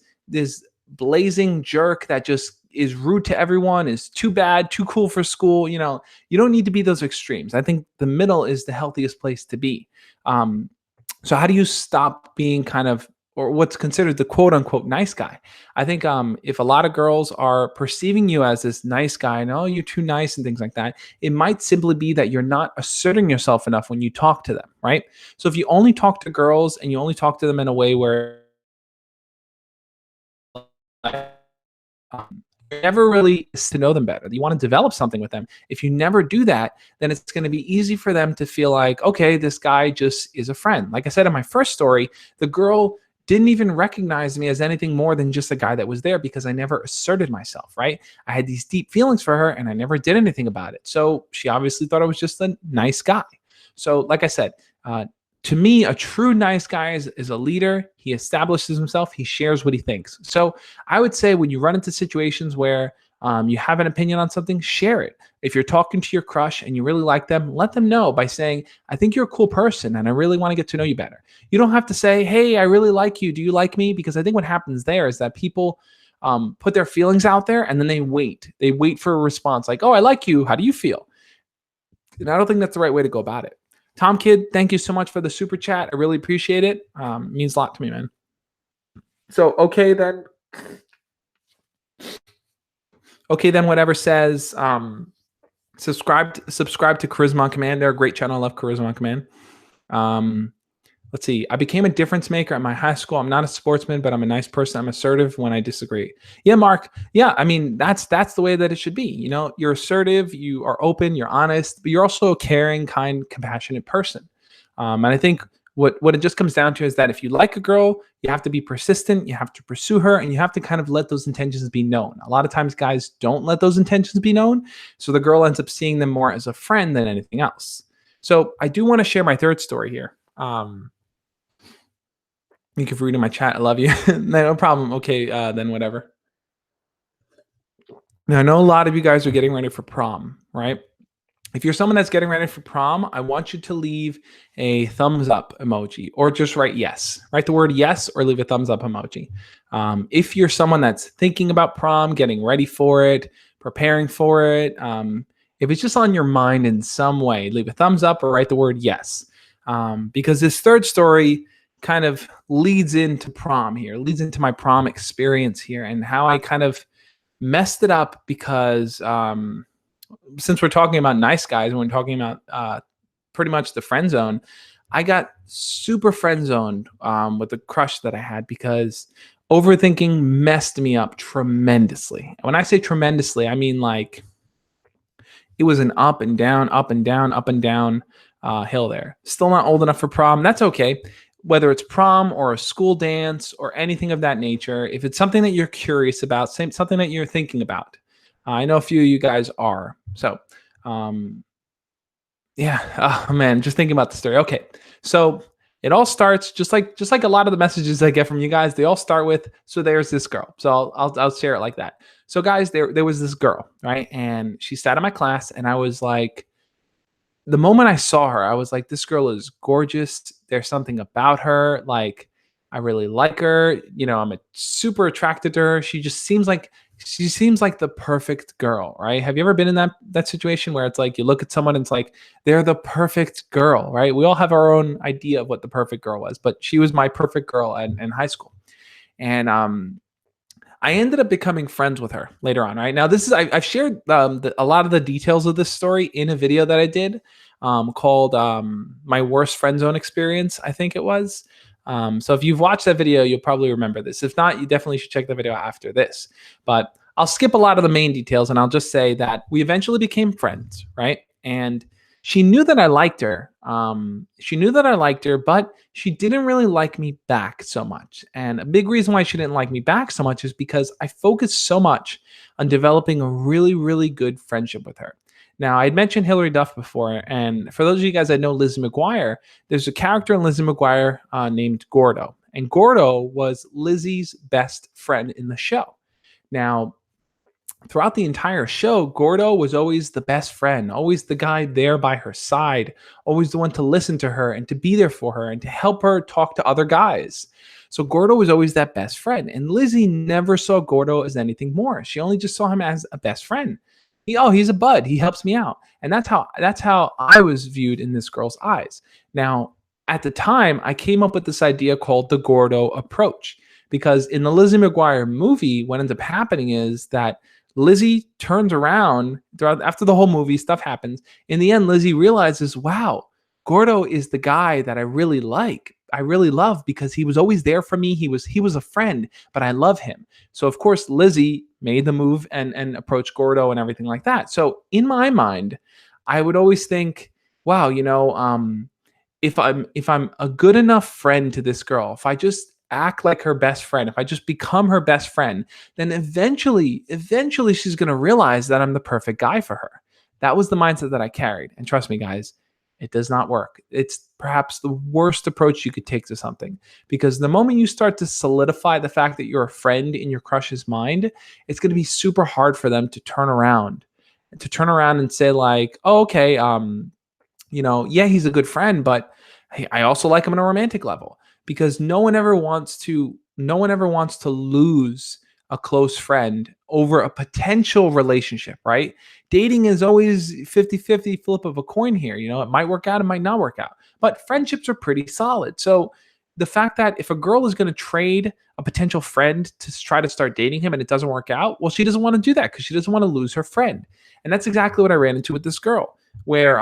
blazing jerk that just is rude to everyone, is too bad, too cool for school. You know, you don't need to be those extremes. I think the middle is the healthiest place to be. So how do you stop being kind of, or what's considered the quote unquote nice guy? I think if a lot of girls are perceiving you as this nice guy and, oh, you're too nice and things like that, it might simply be that you're not asserting yourself enough when you talk to them, right? So if you only talk to girls and you only talk to them in a way where you never really get to know them better, you want to develop something with them. If you never do that, then it's going to be easy for them to feel like, okay, this guy just is a friend. Like I said in my first story, the girl didn't even recognize me as anything more than just a guy that was there because I never asserted myself, right? I had these deep feelings for her and I never did anything about it. So she obviously thought I was just a nice guy. So like I said, to me, a true nice guy is a leader. He establishes himself. He shares what he thinks. So I would say when you run into situations where you have an opinion on something, share it. If you're talking to your crush and you really like them, let them know by saying, I think you're a cool person and I really want to get to know you better. You don't have to say, hey, I really like you. Do you like me? Because I think what happens there is that people put their feelings out there and then they wait. They wait for a response like, oh, I like you. How do you feel? And I don't think that's the right way to go about it. Tom Kid, thank you so much for the super chat. I really appreciate it. It means a lot to me, man. So, okay, then whatever says, subscribe to Charisma on Command. They're a great channel. I love Charisma on Command. Let's see. I became a difference maker at my high school. I'm not a sportsman, but I'm a nice person. I'm assertive when I disagree. Yeah, Mark. Yeah, I mean, that's the way that it should be. You know, you're assertive, you are open, you're honest, but you're also a caring, kind, compassionate person. And I think what it just comes down to is that if you like a girl, you have to be persistent, you have to pursue her, and you have to kind of let those intentions be known. A lot of times guys don't let those intentions be known, so the girl ends up seeing them more as a friend than anything else. So I do want to share my third story here. Thank you for reading my chat. I love you. No problem. Okay, then whatever. Now, I know a lot of you guys are getting ready for prom, right? If you're someone that's getting ready for prom, I want you to leave a thumbs up emoji or just write yes. Write the word yes or leave a thumbs up emoji. If you're someone that's thinking about prom, getting ready for it, preparing for it, If it's just on your mind in some way, leave a thumbs up or write the word yes. Because this third story kind of leads into prom here, leads into my prom experience here and how I kind of messed it up because since we're talking about nice guys and we're talking about pretty much the friend zone, I got super friend zoned with the crush that I had because overthinking messed me up tremendously. When I say tremendously, I mean like it was an up and down, up and down, up and down hill there. Still not old enough for prom. That's okay. Whether it's prom or a school dance or anything of that nature, if it's something that you're curious about, something that you're thinking about, I know a few of you guys are. So, yeah. Oh man, just thinking about the story. Okay, so it all starts just like a lot of the messages I get from you guys. They all start with, "So there's this girl." So I'll share it like that. So guys, there was this girl, right? And she sat in my class, and I was like, the moment I saw her, I was like, this girl is gorgeous. There's something about her. Like, I really like her. I'm super attracted to her. She seems like the perfect girl, right? Have you ever been in that situation where it's like you look at someone and it's like they're the perfect girl, right? We all have our own idea of what the perfect girl was, but she was my perfect girl in high school. And I ended up becoming friends with her later on. Right now, I've shared a lot of the details of this story in a video that I did called "My Worst Friend Zone Experience." I think it was. So if you've watched that video, you'll probably remember this. If not, you definitely should check the video after this. But I'll skip a lot of the main details, and I'll just say that we eventually became friends, right? And she knew that I liked her. But she didn't really like me back so much. And a big reason why she didn't like me back so much is because I focused so much on developing a really, really good friendship with her. Now, I'd mentioned Hilary Duff before, and for those of you guys that know Lizzie McGuire, there's a character in Lizzie McGuire named Gordo. And Gordo was Lizzie's best friend in the show. Now, throughout the entire show, Gordo was always the best friend, always the guy there by her side, always the one to listen to her and to be there for her and to help her talk to other guys. So Gordo was always that best friend. And Lizzie never saw Gordo as anything more. She only just saw him as a best friend. He's a bud. He helps me out. And that's how I was viewed in this girl's eyes. Now, at the time, I came up with this idea called the Gordo approach. Because in the Lizzie McGuire movie, what ends up happening is that Lizzie turns around after the whole movie, stuff happens. In the end, Lizzie realizes, wow, Gordo is the guy that I really like. I really love because he was always there for me. He was a friend, but I love him. So of course, Lizzie made the move and approached Gordo and everything like that. So in my mind, I would always think, wow, if I'm a good enough friend to this girl, if I just act like her best friend, if I just become her best friend, then eventually she's going to realize that I'm the perfect guy for her. That was the mindset that I carried. And trust me, guys, it does not work. It's perhaps the worst approach you could take to something, because the moment you start to solidify the fact that you're a friend in your crush's mind, it's going to be super hard for them to turn around and say like, oh, okay, yeah, he's a good friend, but hey, I also like him on a romantic level. Because no one ever wants to lose a close friend over a potential relationship, right? Dating is always 50-50 flip of a coin here. It might work out, it might not work out. But friendships are pretty solid. So the fact that if a girl is going to trade a potential friend to try to start dating him and it doesn't work out, well, she doesn't want to do that because she doesn't want to lose her friend. And that's exactly what I ran into with this girl, where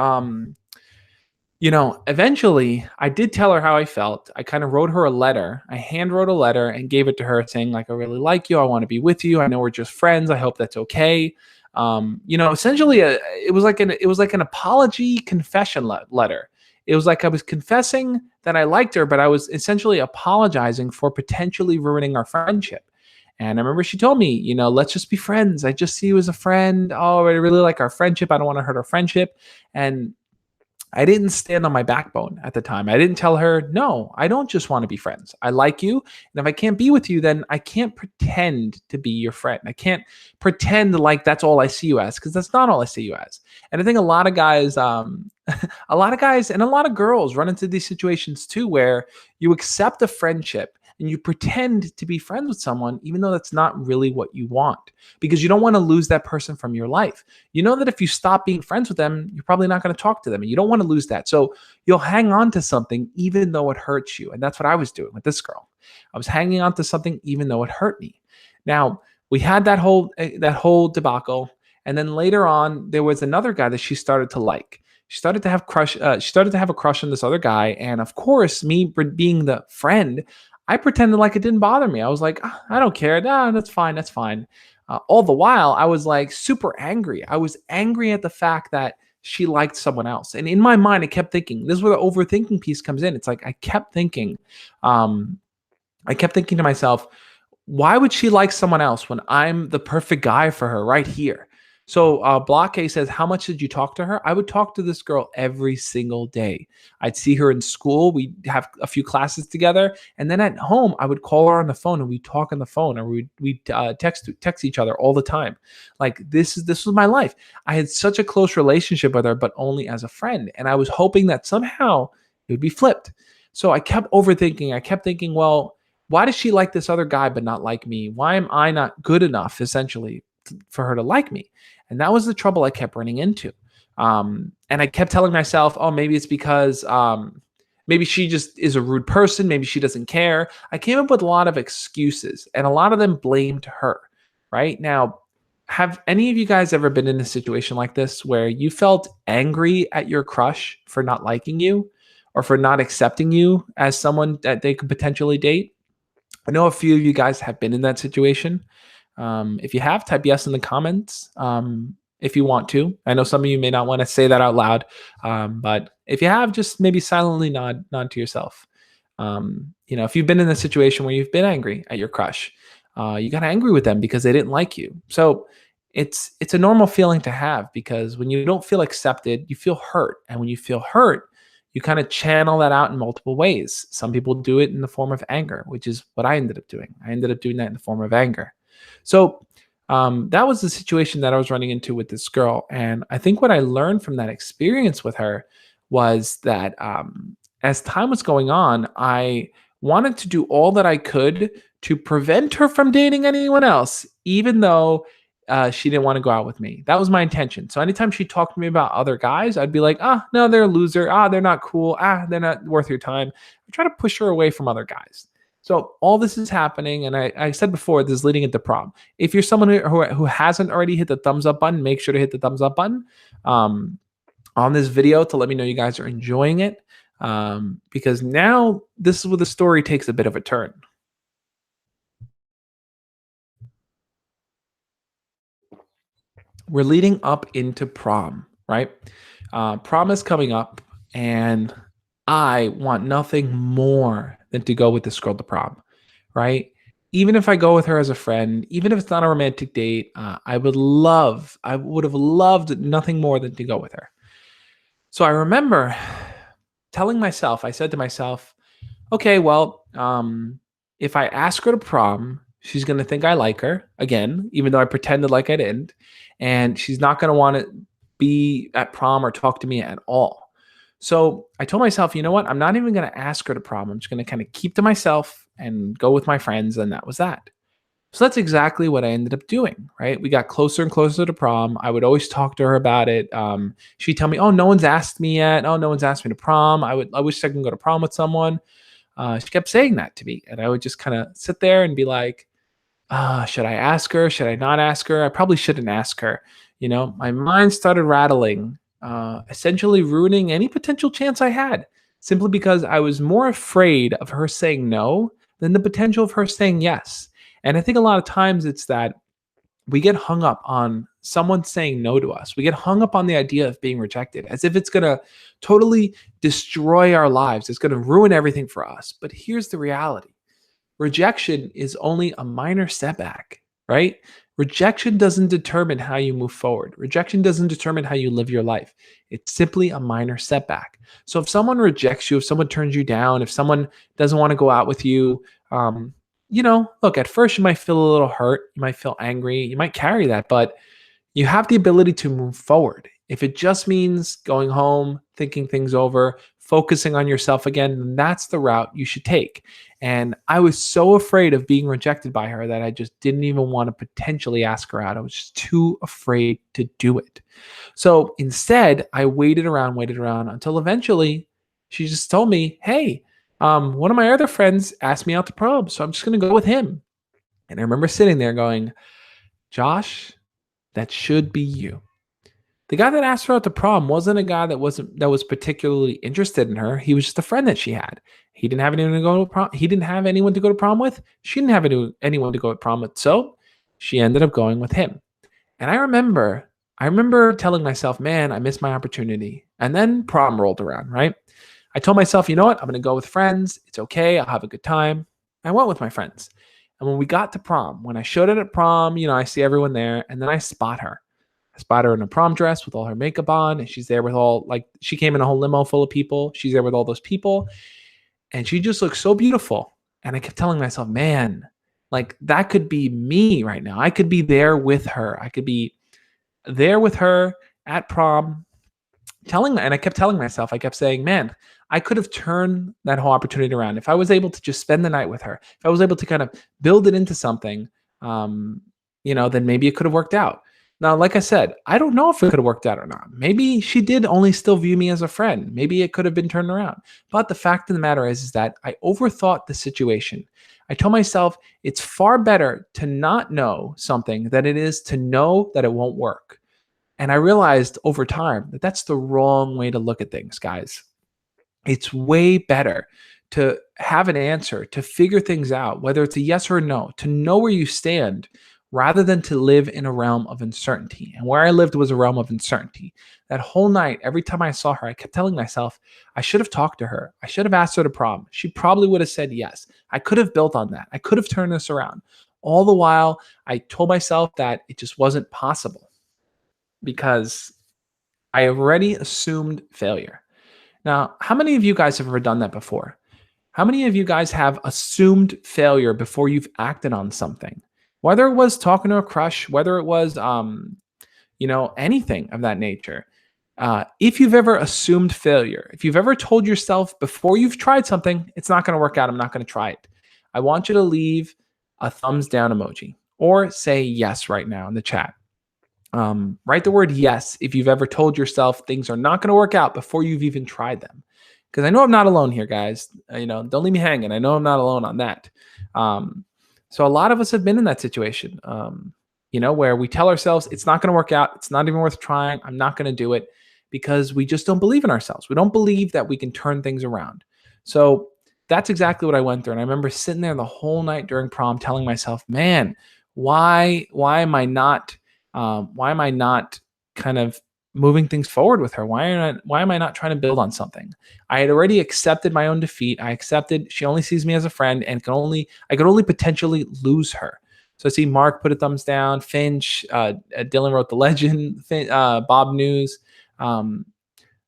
eventually I did tell her how I felt. I kind of wrote her a letter. I hand wrote a letter and gave it to her saying like, I really like you. I want to be with you. I know we're just friends. I hope that's okay. Essentially it was like an apology confession letter. It was like I was confessing that I liked her, but I was essentially apologizing for potentially ruining our friendship. And I remember she told me, let's just be friends. I just see you as a friend. Oh, I really like our friendship. I don't want to hurt our friendship. And I didn't stand on my backbone at the time. I didn't tell her, no, I don't just want to be friends. I like you. And if I can't be with you, then I can't pretend to be your friend. I can't pretend like that's all I see you as, because that's not all I see you as. And I think a lot of guys, and a lot of girls run into these situations too, where you accept a friendship and you pretend to be friends with someone, even though that's not really what you want, because you don't want to lose that person from your life. You know that if you stop being friends with them, you're probably not going to talk to them, and you don't want to lose that. So you'll hang on to something even though it hurts you. And that's what I was doing with this girl. I was hanging on to something even though it hurt me. Now, we had that whole debacle, and then later on, there was another guy that she started to like. She started to have crush. She started to have a crush on this other guy, and of course, me being the friend, I pretended like it didn't bother me. I was like, "Ah, I don't care. No, that's fine. That's fine." All the while, I was like super angry. I was angry at the fact that she liked someone else, and in my mind, I kept thinking. This is where the overthinking piece comes in. It's like um, I kept thinking to myself, why would she like someone else when I'm the perfect guy for her right here? So Block A says, how much did you talk to her? I would talk to this girl every single day. I'd see her in school. We'd have a few classes together. And then at home, I would call her on the phone and we'd talk on the phone, or we'd text each other all the time. Like this was my life. I had such a close relationship with her, but only as a friend. And I was hoping that somehow it would be flipped. So I kept overthinking. I kept thinking, well, why does she like this other guy but not like me? Why am I not good enough, essentially, for her to like me? And that was the trouble I kept running into. And I kept telling myself, oh, maybe it's because maybe she just is a rude person. Maybe she doesn't care. I came up with a lot of excuses, and a lot of them blamed her. Right now, have any of you guys ever been in a situation like this where you felt angry at your crush for not liking you or for not accepting you as someone that they could potentially date? I know a few of you guys have been in that situation. If you have, type yes in the comments if you want to. I know some of you may not want to say that out loud, but if you have, just maybe silently nod to yourself. If you've been in a situation where you've been angry at your crush, you got angry with them because they didn't like you. So it's a normal feeling to have, because when you don't feel accepted, you feel hurt, and when you feel hurt, you kind of channel that out in multiple ways. Some people do it in the form of anger, which is what I ended up doing. I ended up doing that in the form of anger. So that was the situation that I was running into with this girl. And I think what I learned from that experience with her was that as time was going on, I wanted to do all that I could to prevent her from dating anyone else, even though she didn't want to go out with me. That was my intention. So anytime she talked to me about other guys, I'd be like, no, they're a loser. They're not cool. They're not worth your time. I try to push her away from other guys. So all this is happening, and I said before, this is leading into prom. If you're someone who hasn't already hit the thumbs up button, make sure to hit the thumbs up button on this video to let me know you guys are enjoying it, because now this is where the story takes a bit of a turn. We're leading up into prom, right? Prom is coming up, and I want nothing more than to go with this girl to prom, right? Even if I go with her as a friend, even if it's not a romantic date, I would have loved nothing more than to go with her. So I remember I said to myself, okay, well, if I ask her to prom, she's going to think I like her again, even though I pretended like I didn't. And she's not going to want to be at prom or talk to me at all. So I told myself, you know what? I'm not even going to ask her to prom. I'm just going to kind of keep to myself and go with my friends. And that was that. So that's exactly what I ended up doing, right? We got closer and closer to prom. I would always talk to her about it. She'd tell me, oh, no one's asked me yet. Oh, no one's asked me to prom. I wish I could go to prom with someone. She kept saying that to me. And I would just kind of sit there and be like, should I ask her? Should I not ask her? I probably shouldn't ask her. My mind started rattling, essentially ruining any potential chance I had, simply because I was more afraid of her saying no than the potential of her saying yes. And I think a lot of times it's that we get hung up on someone saying no to us. We get hung up on the idea of being rejected as if it's going to totally destroy our lives. It's going to ruin everything for us. But here's the reality. Rejection is only a minor setback, right? Rejection doesn't determine how you move forward. Rejection doesn't determine how you live your life. It's simply a minor setback. So if someone rejects you, if someone turns you down, if someone doesn't want to go out with you, look, at first you might feel a little hurt. You might feel angry. You might carry that, but you have the ability to move forward. If it just means going home, thinking things over, focusing on yourself again, then that's the route you should take. And I was so afraid of being rejected by her that I just didn't even want to potentially ask her out. I was just too afraid to do it. So instead, I waited around until eventually she just told me, hey, one of my other friends asked me out to prom, so I'm just going to go with him. And I remember sitting there going, Josh, that should be you. The guy that asked her out to prom wasn't a guy that was particularly interested in her. He was just a friend that she had. He didn't have anyone to go to prom. He didn't have anyone to go to prom with. She didn't have anyone to go to prom with. So she ended up going with him. And I remember telling myself, man, I missed my opportunity. And then prom rolled around, right? I told myself, you know what? I'm going to go with friends. It's okay. I'll have a good time. I went with my friends. And when we got to prom, when I showed it at prom, I see everyone there, and then I spot her. I spot her in a prom dress with all her makeup on, and she's there with she came in a whole limo full of people. She's there with all those people, and she just looks so beautiful. And I kept telling myself, man, like that could be me right now. I could be there with her. I could be there with her at prom, and I kept telling myself, I kept saying, man, I could have turned that whole opportunity around. If I was able to just spend the night with her, if I was able to kind of build it into something, then maybe it could have worked out. Now, like I said, I don't know if it could have worked out or not. Maybe she did only still view me as a friend. Maybe it could have been turned around. But the fact of the matter is that I overthought the situation. I told myself it's far better to not know something than it is to know that it won't work. And I realized over time that that's the wrong way to look at things, guys. It's way better to have an answer, to figure things out, whether it's a yes or a no, to know where you stand rather than to live in a realm of uncertainty. And where I lived was a realm of uncertainty. That whole night, every time I saw her, I kept telling myself, I should have talked to her. I should have asked her to prom. She probably would have said yes. I could have built on that. I could have turned this around. All the while, I told myself that it just wasn't possible because I already assumed failure. Now, how many of you guys have ever done that before? How many of you guys have assumed failure before you've acted on something? Whether it was talking to a crush, whether it was, anything of that nature. If you've ever assumed failure, if you've ever told yourself before you've tried something, it's not going to work out, I'm not going to try it, I want you to leave a thumbs down emoji or say yes right now in the chat. Write the word yes if you've ever told yourself things are not going to work out before you've even tried them. Because I know I'm not alone here, guys. Don't leave me hanging. I know I'm not alone on that. So a lot of us have been in that situation, where we tell ourselves it's not going to work out. It's not even worth trying. I'm not going to do it because we just don't believe in ourselves. We don't believe that we can turn things around. So that's exactly what I went through. And I remember sitting there the whole night during prom telling myself, man, why am I not kind of moving things forward with her? Why am I not trying to build on something? I had already accepted my own defeat. I accepted she only sees me as a friend and I could only potentially lose her. So I see Mark put a thumbs down, Finch, Dylan wrote the legend, Bob News.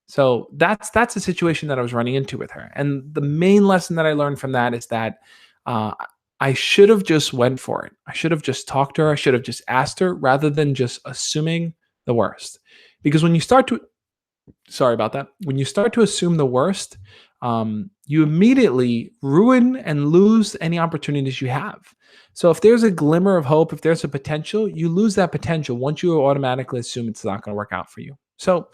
So that's the situation that I was running into with her. And the main lesson that I learned from that is that I should have just went for it. I should have just talked to her. I should have just asked her rather than just assuming the worst. Because when you start to, when you start to assume the worst, you immediately ruin and lose any opportunities you have. So if there's a glimmer of hope, if there's a potential, you lose that potential once you automatically assume it's not going to work out for you. So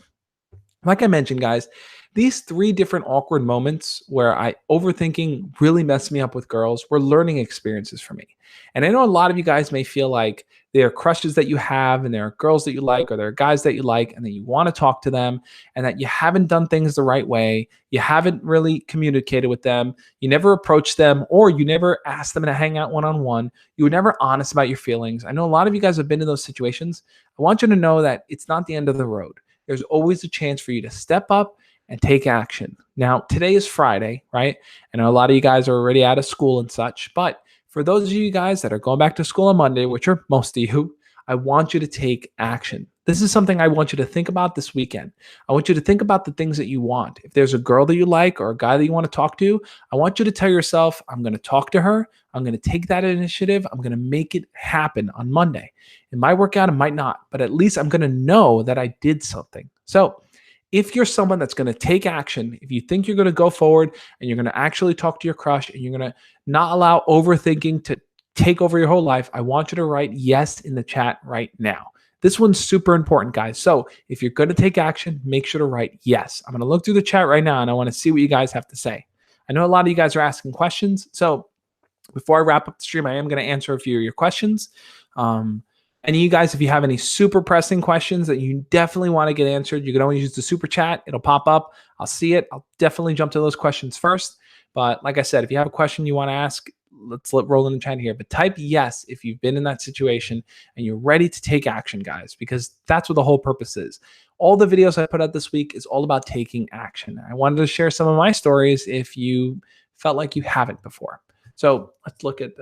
like I mentioned, guys, these 3 different awkward moments where overthinking really messed me up with girls were learning experiences for me. And I know a lot of you guys may feel like there are crushes that you have and there are girls that you like or there are guys that you like and that you want to talk to them and that you haven't done things the right way. You haven't really communicated with them. You never approached them or you never asked them to hang out one-on-one. You were never honest about your feelings. I know a lot of you guys have been in those situations. I want you to know that it's not the end of the road. There's always a chance for you to step up and take action. Now, today is Friday, right? And a lot of you guys are already out of school and such. But for those of you guys that are going back to school on Monday, which are most of you, I want you to take action. This is something I want you to think about this weekend. I want you to think about the things that you want. If there's a girl that you like or a guy that you want to talk to, I want you to tell yourself, I'm going to talk to her. I'm going to take that initiative. I'm going to make it happen on Monday. It might work out, it might not, but at least I'm going to know that I did something. So if you're someone that's going to take action, if you think you're going to go forward and you're going to actually talk to your crush and you're going to not allow overthinking to take over your whole life, I want you to write yes in the chat right now. This one's super important, guys. So if you're going to take action, make sure to write yes. I'm going to look through the chat right now and I want to see what you guys have to say. I know a lot of you guys are asking questions. So before I wrap up the stream, I am going to answer a few of your questions. And you guys, if you have any super pressing questions that you definitely want to get answered, you can always use the super chat. It'll pop up. I'll see it. I'll definitely jump to those questions first. But like I said, if you have a question you want to ask, let's roll in the chat here. But type yes if you've been in that situation and you're ready to take action, guys, because that's what the whole purpose is. All the videos I put out this week is all about taking action. I wanted to share some of my stories if you felt like you haven't before. So let's look at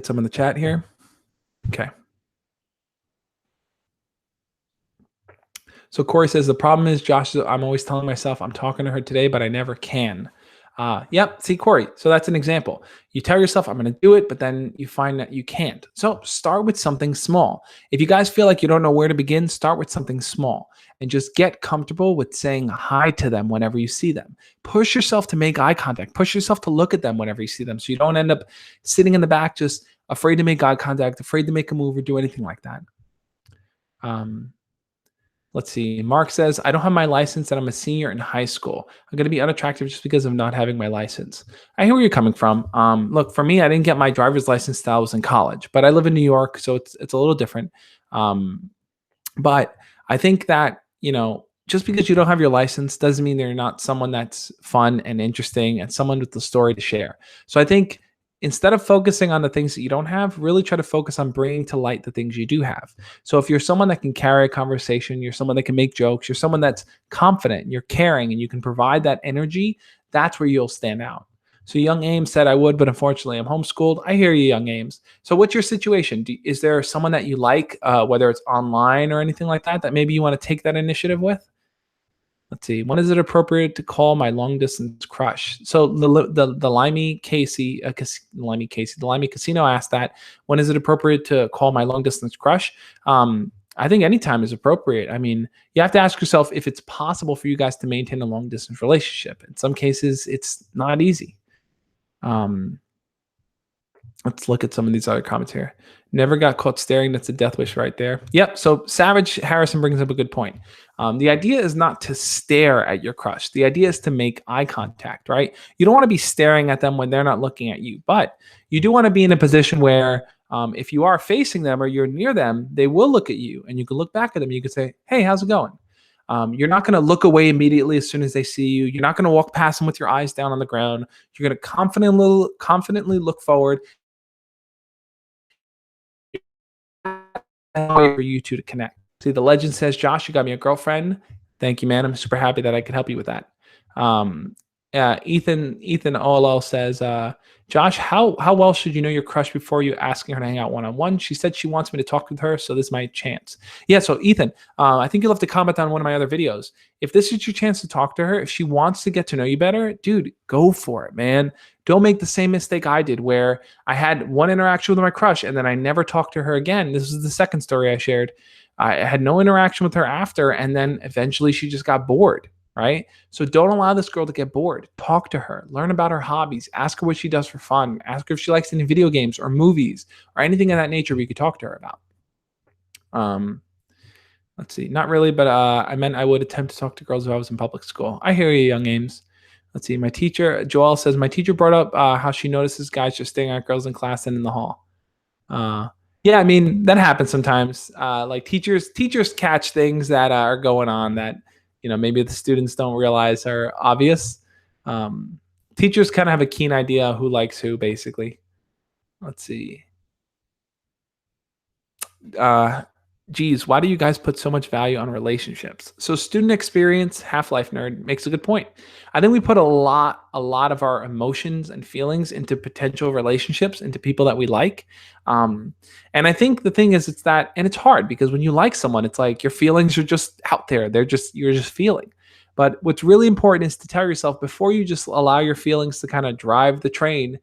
some of the chat here. Okay. So Corey says, the problem is, Josh, I'm always telling myself I'm talking to her today, but I never can. Yep. See, Corey. So that's an example. You tell yourself, I'm going to do it, but then you find that you can't. So start with something small. If you guys feel like you don't know where to begin, start with something small and just get comfortable with saying hi to them whenever you see them. Push yourself to make eye contact. Push yourself to look at them whenever you see them, so you don't end up sitting in the back just afraid to make eye contact, afraid to make a move or do anything like that. Let's see. Mark says, I don't have my license and I'm a senior in high school. I'm going to be unattractive just because of not having my license. I hear where you're coming from. Look, for me, I didn't get my driver's license until I was in college, but I live in New York, so it's a little different. But I think that, just because you don't have your license doesn't mean you're not someone that's fun and interesting and someone with the story to share. So I think instead of focusing on the things that you don't have, really try to focus on bringing to light the things you do have. So if you're someone that can carry a conversation, you're someone that can make jokes, you're someone that's confident, you're caring, and you can provide that energy, that's where you'll stand out. So Young Ames said, I would, but unfortunately I'm homeschooled. I hear you, Young Ames. So what's your situation? Is there someone that you like, whether it's online or anything like that, that maybe you want to take that initiative with? Let's see. When is it appropriate to call my long distance crush? So the Limey Casey, the Limey Casino asked that. When is it appropriate to call my long distance crush? I think anytime is appropriate. I mean, you have to ask yourself if it's possible for you guys to maintain a long distance relationship. In some cases, it's not easy. Let's look at some of these other comments here. Never got caught staring. That's a death wish right there. Yep. So Savage Harrison brings up a good point. The idea is not to stare at your crush. The idea is to make eye contact, right? You don't want to be staring at them when they're not looking at you, but you do want to be in a position where if you are facing them or you're near them, they will look at you and you can look back at them. And you can say, hey, how's it going? You're not going to look away immediately as soon as they see you. You're not going to walk past them with your eyes down on the ground. You're going to confidently look forward for you two to connect. See, the legend says, Josh, you got me a girlfriend. Thank you, man. I'm super happy that I could help you with that. Ethan Olo says, Josh, how well should you know your crush before you asking her to hang out one-on-one? She said she wants me to talk with her, so this is my chance. Yeah, so Ethan, I think you'll have to comment on one of my other videos. If this is your chance to talk to her, if she wants to get to know you better, dude, go for it, man. Don't make the same mistake I did where I had one interaction with my crush and then I never talked to her again. This is the second story I shared. I had no interaction with her after, and then eventually she just got bored. Right? So don't allow this girl to get bored. Talk to her, learn about her hobbies, ask her what she does for fun, ask her if she likes any video games or movies or anything of that nature we could talk to her about. Let's see, not really, but I meant I would attempt to talk to girls if I was in public school. I hear you, Young Ames. Let's see, my teacher, Joel says, my teacher brought up how she notices guys just staring at girls in class and in the hall. Yeah, I mean, that happens sometimes. Like teachers catch things that are going on that, maybe the students don't realize are obvious. Teachers kind of have a keen idea who likes who, basically. Let's see. Geez, why do you guys put so much value on relationships? So student experience, Half-Life Nerd, makes a good point. I think we put a lot of our emotions and feelings into potential relationships, into people that we like. And I think the thing is, it's hard because when you like someone, it's like your feelings are just out there. You're just feeling. But what's really important is to tell yourself before you just allow your feelings to kind of drive the train,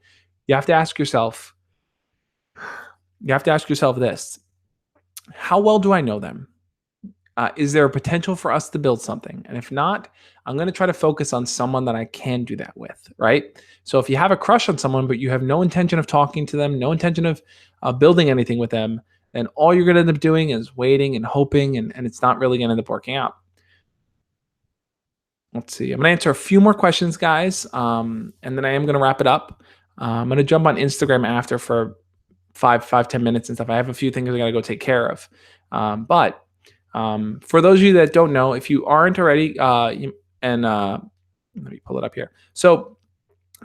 you have to ask yourself this. How well do I know them? Is there a potential for us to build something? And if not, I'm going to try to focus on someone that I can do that with, right? So if you have a crush on someone, but you have no intention of talking to them, no intention of building anything with them, then all you're going to end up doing is waiting and hoping, and it's not really going to end up working out. Let's see. I'm going to answer a few more questions, guys, and then I am going to wrap it up. I'm going to jump on Instagram after for 10 minutes and stuff. I have a few things I got to go take care of. But for those of you that don't know, if you aren't already, let me pull it up here. So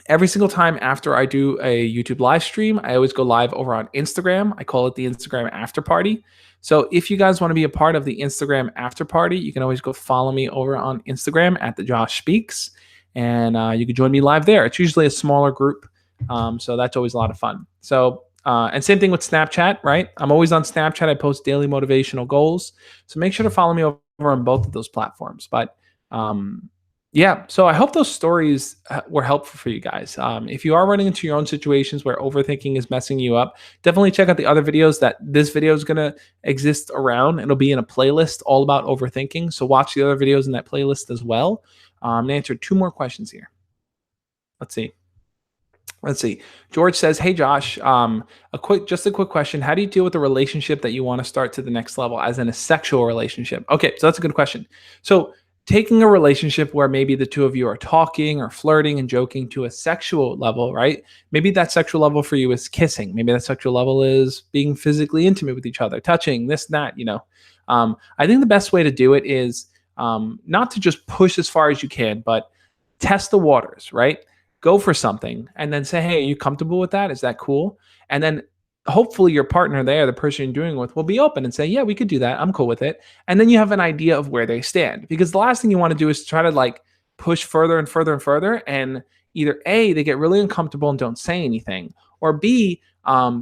every single time after I do a YouTube live stream, I always go live over on Instagram. I call it the Instagram after party. So if you guys want to be a part of the Instagram after party, you can always go follow me over on Instagram at thejoshspeaks, and you can join me live there. It's usually a smaller group, so that's always a lot of fun. So and same thing with Snapchat, right? I'm always on Snapchat. I post daily motivational goals, so make sure to follow me over on both of those platforms. But yeah, so I hope those stories were helpful for you guys. If you are running into your own situations where overthinking is messing you up, definitely check out the other videos that this video is going to exist around. It'll be in a playlist all about overthinking. So watch the other videos in that playlist as well. I'm going to answer 2 more questions here. Let's see. George says, "Hey Josh, just a quick question. How do you deal with a relationship that you want to start to the next level, as in a sexual relationship?" Okay, so that's a good question. So taking a relationship where maybe the two of you are talking or flirting and joking to a sexual level, right? Maybe that sexual level for you is kissing. Maybe that sexual level is being physically intimate with each other, touching, this, that, I think the best way to do it is not to just push as far as you can, but test the waters, right? Go for something and then say, hey, are you comfortable with that? Is that cool? And then hopefully your partner there, the person you're doing it with, will be open and say, yeah, we could do that. I'm cool with it. And then you have an idea of where they stand, because the last thing you want to do is try to like push further and further and further. And either A, they get really uncomfortable and don't say anything, or B,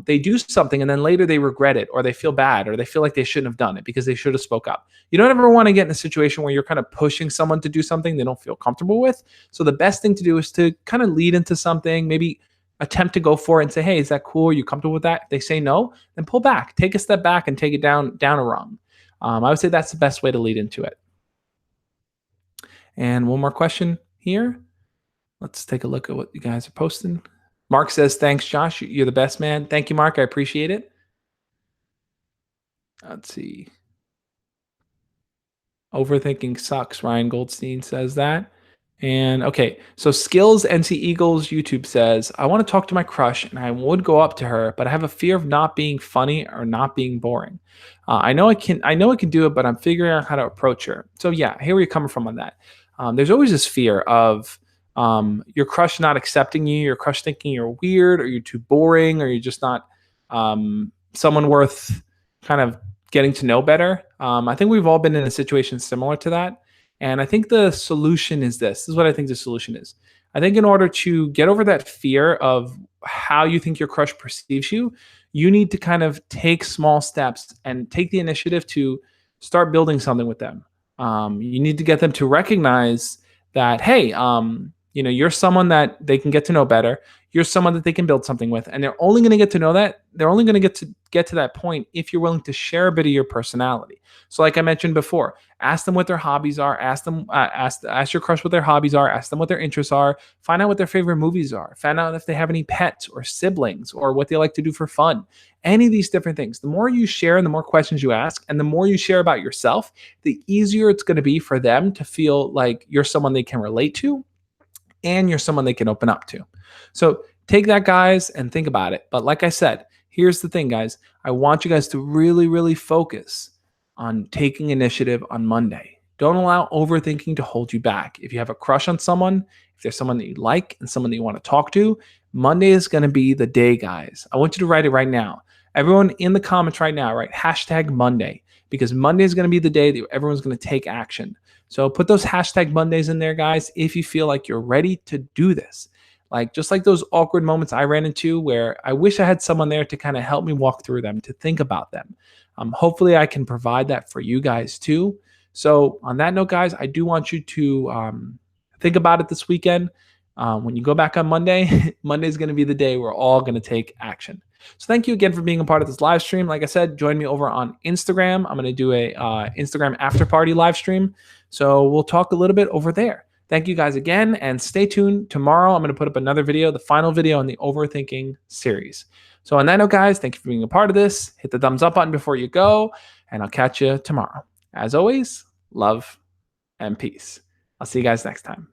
they do something and then later they regret it, or they feel bad, or they feel like they shouldn't have done it because they should have spoke up. You don't ever want to get in a situation where you're kind of pushing someone to do something they don't feel comfortable with. So the best thing to do is to kind of lead into something, maybe attempt to go for it and say, hey, is that cool? Are you comfortable with that? If they say no, then pull back, take a step back and take it down a rung. I would say that's the best way to lead into it. And one more question here. Let's take a look at what you guys are posting. Mark says, thanks, Josh. You're the best, man. Thank you, Mark. I appreciate it. Let's see. Overthinking sucks. Ryan Goldstein says that. And okay, so Skills NC Eagles YouTube says, I want to talk to my crush and I would go up to her, but I have a fear of not being funny or not being boring. I know I can do it, but I'm figuring out how to approach her. So yeah, here you're coming from on that. There's always this fear of your crush not accepting you, your crush thinking you're weird or you're too boring or you're just not someone worth kind of getting to know better. I think we've all been in a situation similar to that. And I think the solution is this. This is what I think the solution is. I think in order to get over that fear of how you think your crush perceives you, you need to kind of take small steps and take the initiative to start building something with them. You need to get them to recognize that, hey, you're someone that they can get to know better. You're someone that they can build something with. And they're only going to get to know that. They're only going to get to that point if you're willing to share a bit of your personality. So like I mentioned before, ask them what their hobbies are. Ask your crush what their hobbies are. Ask them what their interests are. Find out what their favorite movies are. Find out if they have any pets or siblings or what they like to do for fun. Any of these different things. The more you share and the more questions you ask and the more you share about yourself, the easier it's going to be for them to feel like you're someone they can relate to and you're someone they can open up to. So take that, guys, and think about it. But like I said, here's the thing, guys. I want you guys to really, really focus on taking initiative on Monday. Don't allow overthinking to hold you back. If you have a crush on someone, if there's someone that you like and someone that you want to talk to, Monday is going to be the day, guys. I want you to write it right now. Everyone in the comments right now, write #Monday, because Monday is going to be the day that everyone's going to take action. So put those #Mondays in there, guys, if you feel like you're ready to do this. Just like those awkward moments I ran into where I wish I had someone there to kind of help me walk through them, to think about them. Hopefully I can provide that for you guys too. So on that note, guys, I do want you to think about it this weekend. When you go back on Monday, Monday is going to be the day we're all going to take action. So thank you again for being a part of this live stream. Like I said, join me over on Instagram. I'm going to do a Instagram after party live stream. So we'll talk a little bit over there. Thank you guys again, and stay tuned. Tomorrow, I'm going to put up another video, the final video in the Overthinking series. So on that note, guys, thank you for being a part of this. Hit the thumbs up button before you go, and I'll catch you tomorrow. As always, love and peace. I'll see you guys next time.